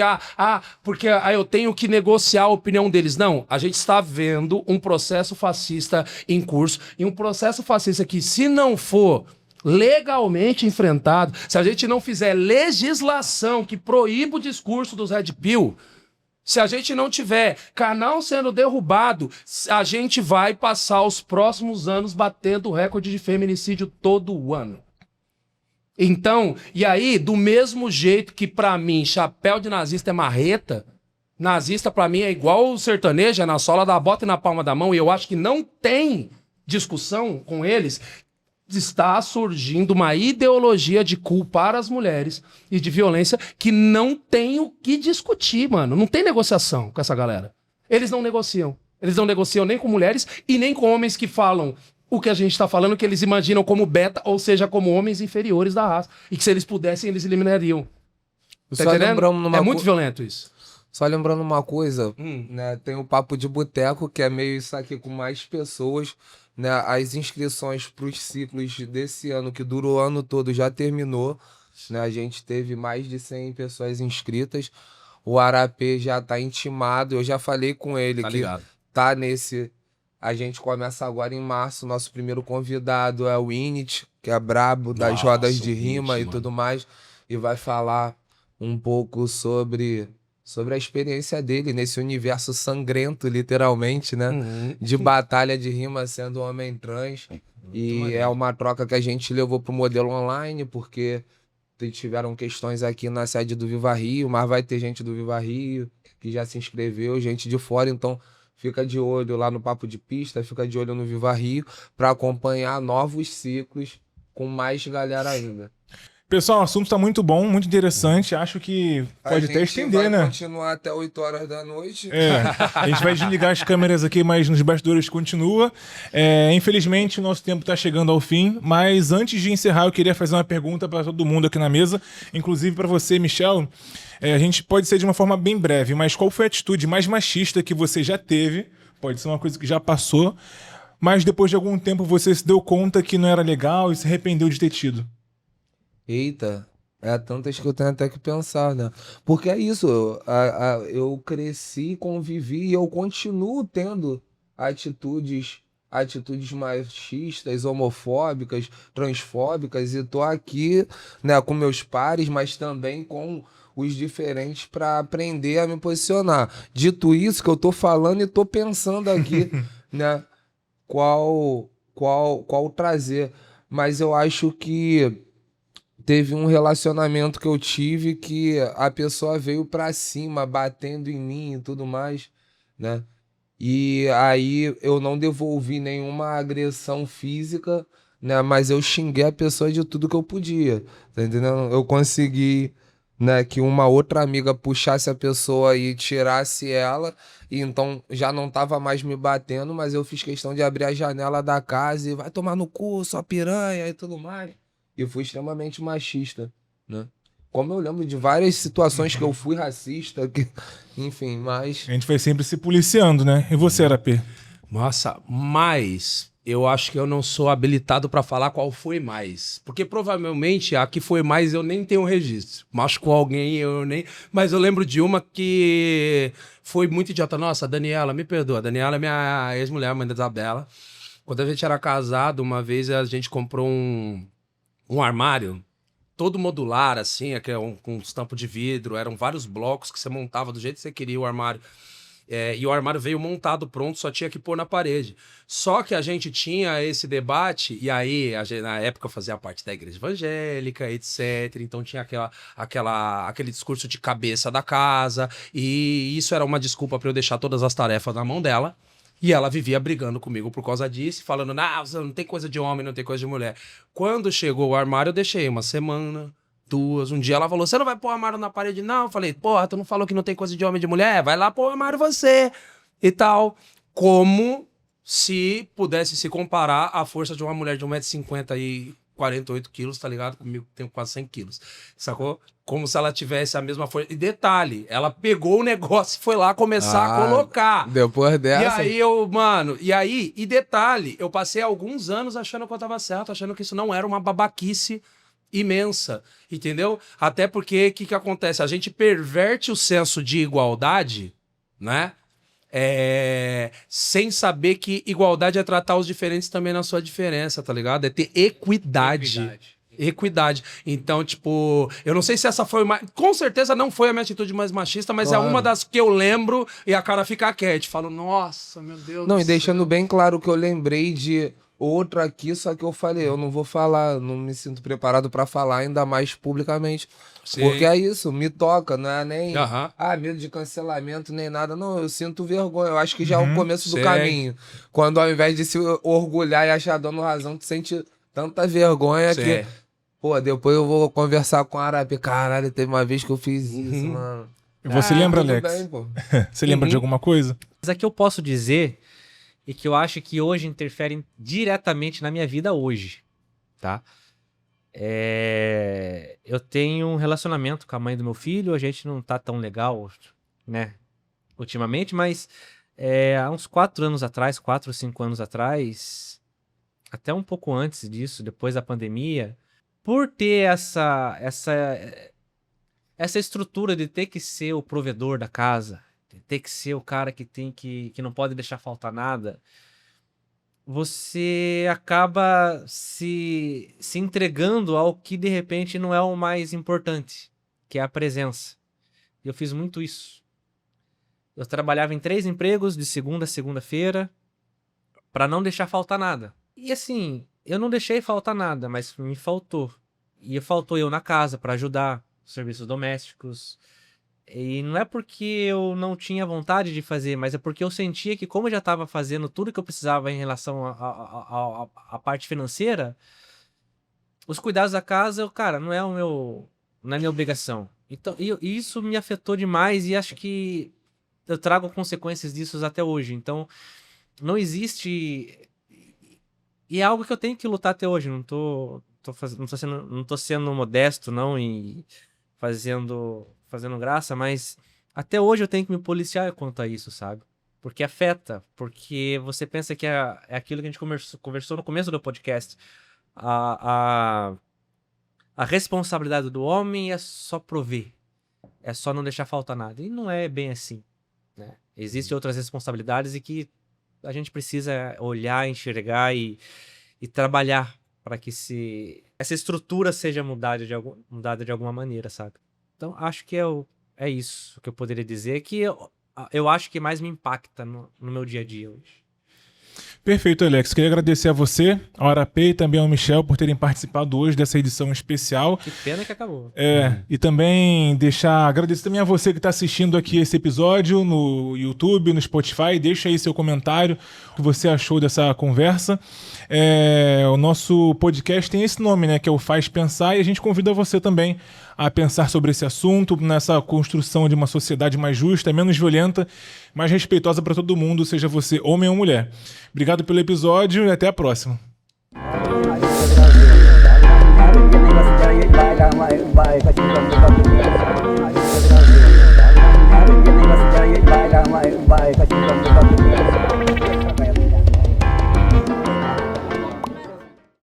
D: porque eu tenho que negociar a opinião deles. Não, a gente está vendo um processo fascista em curso, e um processo fascista que, se não for legalmente enfrentado, se a gente não fizer legislação que proíba o discurso dos Red Pill, se a gente não tiver canal sendo derrubado, a gente vai passar os próximos anos batendo o recorde de feminicídio todo ano. Então, e aí, do mesmo jeito que pra mim chapéu de nazista é marreta, nazista pra mim é igual o sertanejo, é na sola da bota e na palma da mão, e eu acho que não tem discussão com eles, está surgindo uma ideologia de culpar as mulheres e de violência que não tem o que discutir, mano. Não tem negociação com essa galera. Eles não negociam. Eles não negociam nem com mulheres e nem com homens que falam o que a gente tá falando, que eles imaginam como beta, ou seja, como homens inferiores da raça. E que se eles pudessem, eles eliminariam. Tá entendendo? É muito violento isso.
C: Só lembrando uma coisa, né? Tem o Papo de Boteco, que é meio isso aqui com mais pessoas, né? As inscrições para os ciclos desse ano, que dura o ano todo, já terminou, né? A gente teve mais de 100 pessoas inscritas. O Arapê já tá intimado, eu já falei com ele
D: Tá
C: que
D: ligado.
C: tá nesse... A gente começa agora em março, nosso primeiro convidado é o Init, que é brabo das
D: Nossa,
C: rodas de
D: o
C: rima
D: Init,
C: e
D: mano.
C: tudo mais, e vai falar um pouco sobre a experiência dele nesse universo sangrento, literalmente, né? De batalha de rima sendo homem trans. E é uma troca que a gente levou pro modelo online, porque tiveram questões aqui na sede do Viva Rio, mas vai ter gente do Viva Rio que já se inscreveu, gente de fora, então fica de olho lá no Papo de Pista, fica de olho no Viva Rio para acompanhar novos ciclos com mais galera ainda.
B: Pessoal, o assunto tá muito bom, muito interessante. Acho que pode até estender,
C: vai
B: né?
C: continuar até 8 horas da noite.
B: É, a gente vai desligar as câmeras aqui, mas nos bastidores continua. Infelizmente, o nosso tempo está chegando ao fim, mas antes de encerrar, eu queria fazer uma pergunta para todo mundo aqui na mesa, inclusive para você, Michel. A gente pode ser de uma forma bem breve, mas qual foi a atitude mais machista que você já teve? Pode ser uma coisa que já passou, mas depois de algum tempo você se deu conta que não era legal e se arrependeu de ter tido.
C: Eita, é tantas que eu tenho até que pensar, né? Porque é isso, eu cresci, convivi e eu continuo tendo atitudes machistas, homofóbicas, transfóbicas, e tô aqui, né, com meus pares, mas também com os diferentes para aprender a me posicionar. Dito isso, que eu tô falando e tô pensando aqui, né, qual trazer. Mas eu acho que teve um relacionamento que eu tive que a pessoa veio pra cima, batendo em mim e tudo mais, né? E aí eu não devolvi nenhuma agressão física, né? Mas eu xinguei a pessoa de tudo que eu podia, tá entendendo? Eu consegui, né, que uma outra amiga puxasse a pessoa e tirasse ela, e então já não tava mais me batendo, mas eu fiz questão de abrir a janela da casa e vai tomar no cu, sua piranha e tudo mais. E fui extremamente machista, né? Como eu lembro de várias situações que eu fui racista, enfim, mas...
B: A gente vai sempre se policiando, né? E você, Arapê?
D: Nossa, mas eu acho que eu não sou habilitado pra falar qual foi mais. Porque provavelmente a que foi mais eu nem tenho registro. Machucou alguém, eu nem... Mas eu lembro de uma que foi muito idiota. Nossa, a Daniela, me perdoa. A Daniela é minha ex-mulher, mãe da Isabela. Quando a gente era casado, uma vez a gente comprou um armário todo modular, assim, com uns tampos de vidro. Eram vários blocos que você montava do jeito que você queria o armário. E o armário veio montado pronto, só tinha que pôr na parede. Só que a gente tinha esse debate, e aí, na época, eu fazia parte da igreja evangélica, etc. Então tinha aquele discurso de cabeça da casa, e isso era uma desculpa para eu deixar todas as tarefas na mão dela. E ela vivia brigando comigo por causa disso, falando, não tem coisa de homem, não tem coisa de mulher. Quando chegou o armário, eu deixei uma semana, 2. Um dia ela falou, você não vai pôr o armário na parede? Não. Eu falei, porra, tu não falou que não tem coisa de homem e de mulher? Vai lá pôr o armário você. E tal. Como se pudesse se comparar à força de uma mulher de 1,54 m 48 quilos, tá ligado? Comigo tenho quase 100 quilos. Sacou? Como se ela tivesse a mesma força. E detalhe, ela pegou o negócio e foi lá começar a colocar.
C: Depois dessa.
D: E aí e detalhe, eu passei alguns anos achando que eu tava certo, achando que isso não era uma babaquice imensa, entendeu? Até porque, o que acontece? A gente perverte o senso de igualdade, né? Sem saber que igualdade é tratar os diferentes também na sua diferença, tá ligado? É ter equidade. Então, tipo, eu não sei se essa foi com certeza não foi a minha atitude mais machista, mas
C: Claro.
D: é uma das que eu lembro e a cara fica quieta. Falo, nossa, meu Deus
C: Não,
D: do
C: e deixando
D: céu.
C: bem claro que eu lembrei de outra aqui, só que eu falei, eu não vou falar, não me sinto preparado pra falar, ainda mais publicamente.
D: Sim.
C: Porque é isso, me toca, não é nem
D: Aham.
C: medo de cancelamento, nem nada. Não, eu sinto vergonha. Eu acho que já é o começo do
D: Sei.
C: caminho. Quando ao invés de se orgulhar e achar dono razão, tu sente tanta vergonha
D: Sei.
C: que, pô, depois eu vou conversar com a Arapi. Caralho, teve uma vez que eu fiz isso, mano.
B: Você lembra,
C: Tudo
B: Alex?
C: bem, pô.
B: Você lembra de alguma coisa?
E: Mas aqui eu posso dizer e que eu acho que hoje interferem diretamente na minha vida hoje, tá? Eu tenho um relacionamento com a mãe do meu filho, a gente não tá tão legal, né, ultimamente, mas há uns 4 anos atrás, 4 ou 5 anos atrás, até um pouco antes disso, depois da pandemia, por ter essa estrutura de ter que ser o provedor da casa, de ter que ser o cara que não pode deixar faltar nada, você acaba se entregando ao que de repente não é o mais importante, que é a presença. E eu fiz muito isso. Eu trabalhava em 3 empregos, de segunda a segunda-feira, para não deixar faltar nada. E assim, eu não deixei faltar nada, mas me faltou. E faltou eu na casa para ajudar os serviços domésticos. E não é porque eu não tinha vontade de fazer, mas é porque eu sentia que, como eu já estava fazendo tudo que eu precisava em relação à parte financeira, os cuidados da casa, cara, não é minha obrigação. Então, e isso me afetou demais e acho que eu trago consequências disso até hoje. Então, não existe... E é algo que eu tenho que lutar até hoje. Não tô sendo modesto, não, e fazendo graça, mas até hoje eu tenho que me policiar quanto a isso, sabe? Porque afeta, porque você pensa que é aquilo que a gente conversou no começo do podcast. A responsabilidade do homem é só prover, é só não deixar faltar nada. E não é bem assim, né? Existem outras responsabilidades e que a gente precisa olhar, enxergar e trabalhar para que essa estrutura seja mudada de alguma maneira, sabe? Então, acho que é isso que eu poderia dizer, que eu acho que mais me impacta no meu dia a dia hoje.
B: Perfeito, Alex. Queria agradecer a você, ao Arapê e também ao Michel por terem participado hoje dessa edição especial.
E: Que pena que acabou.
B: E também agradecer também a você que está assistindo aqui esse episódio no YouTube, no Spotify. Deixa aí seu comentário, o que você achou dessa conversa. O nosso podcast tem esse nome, né, que é o Faz Pensar, e a gente convida você também a pensar sobre esse assunto, nessa construção de uma sociedade mais justa, menos violenta, mais respeitosa para todo mundo, seja você homem ou mulher. Obrigado pelo episódio e até a próxima.
A: Vai,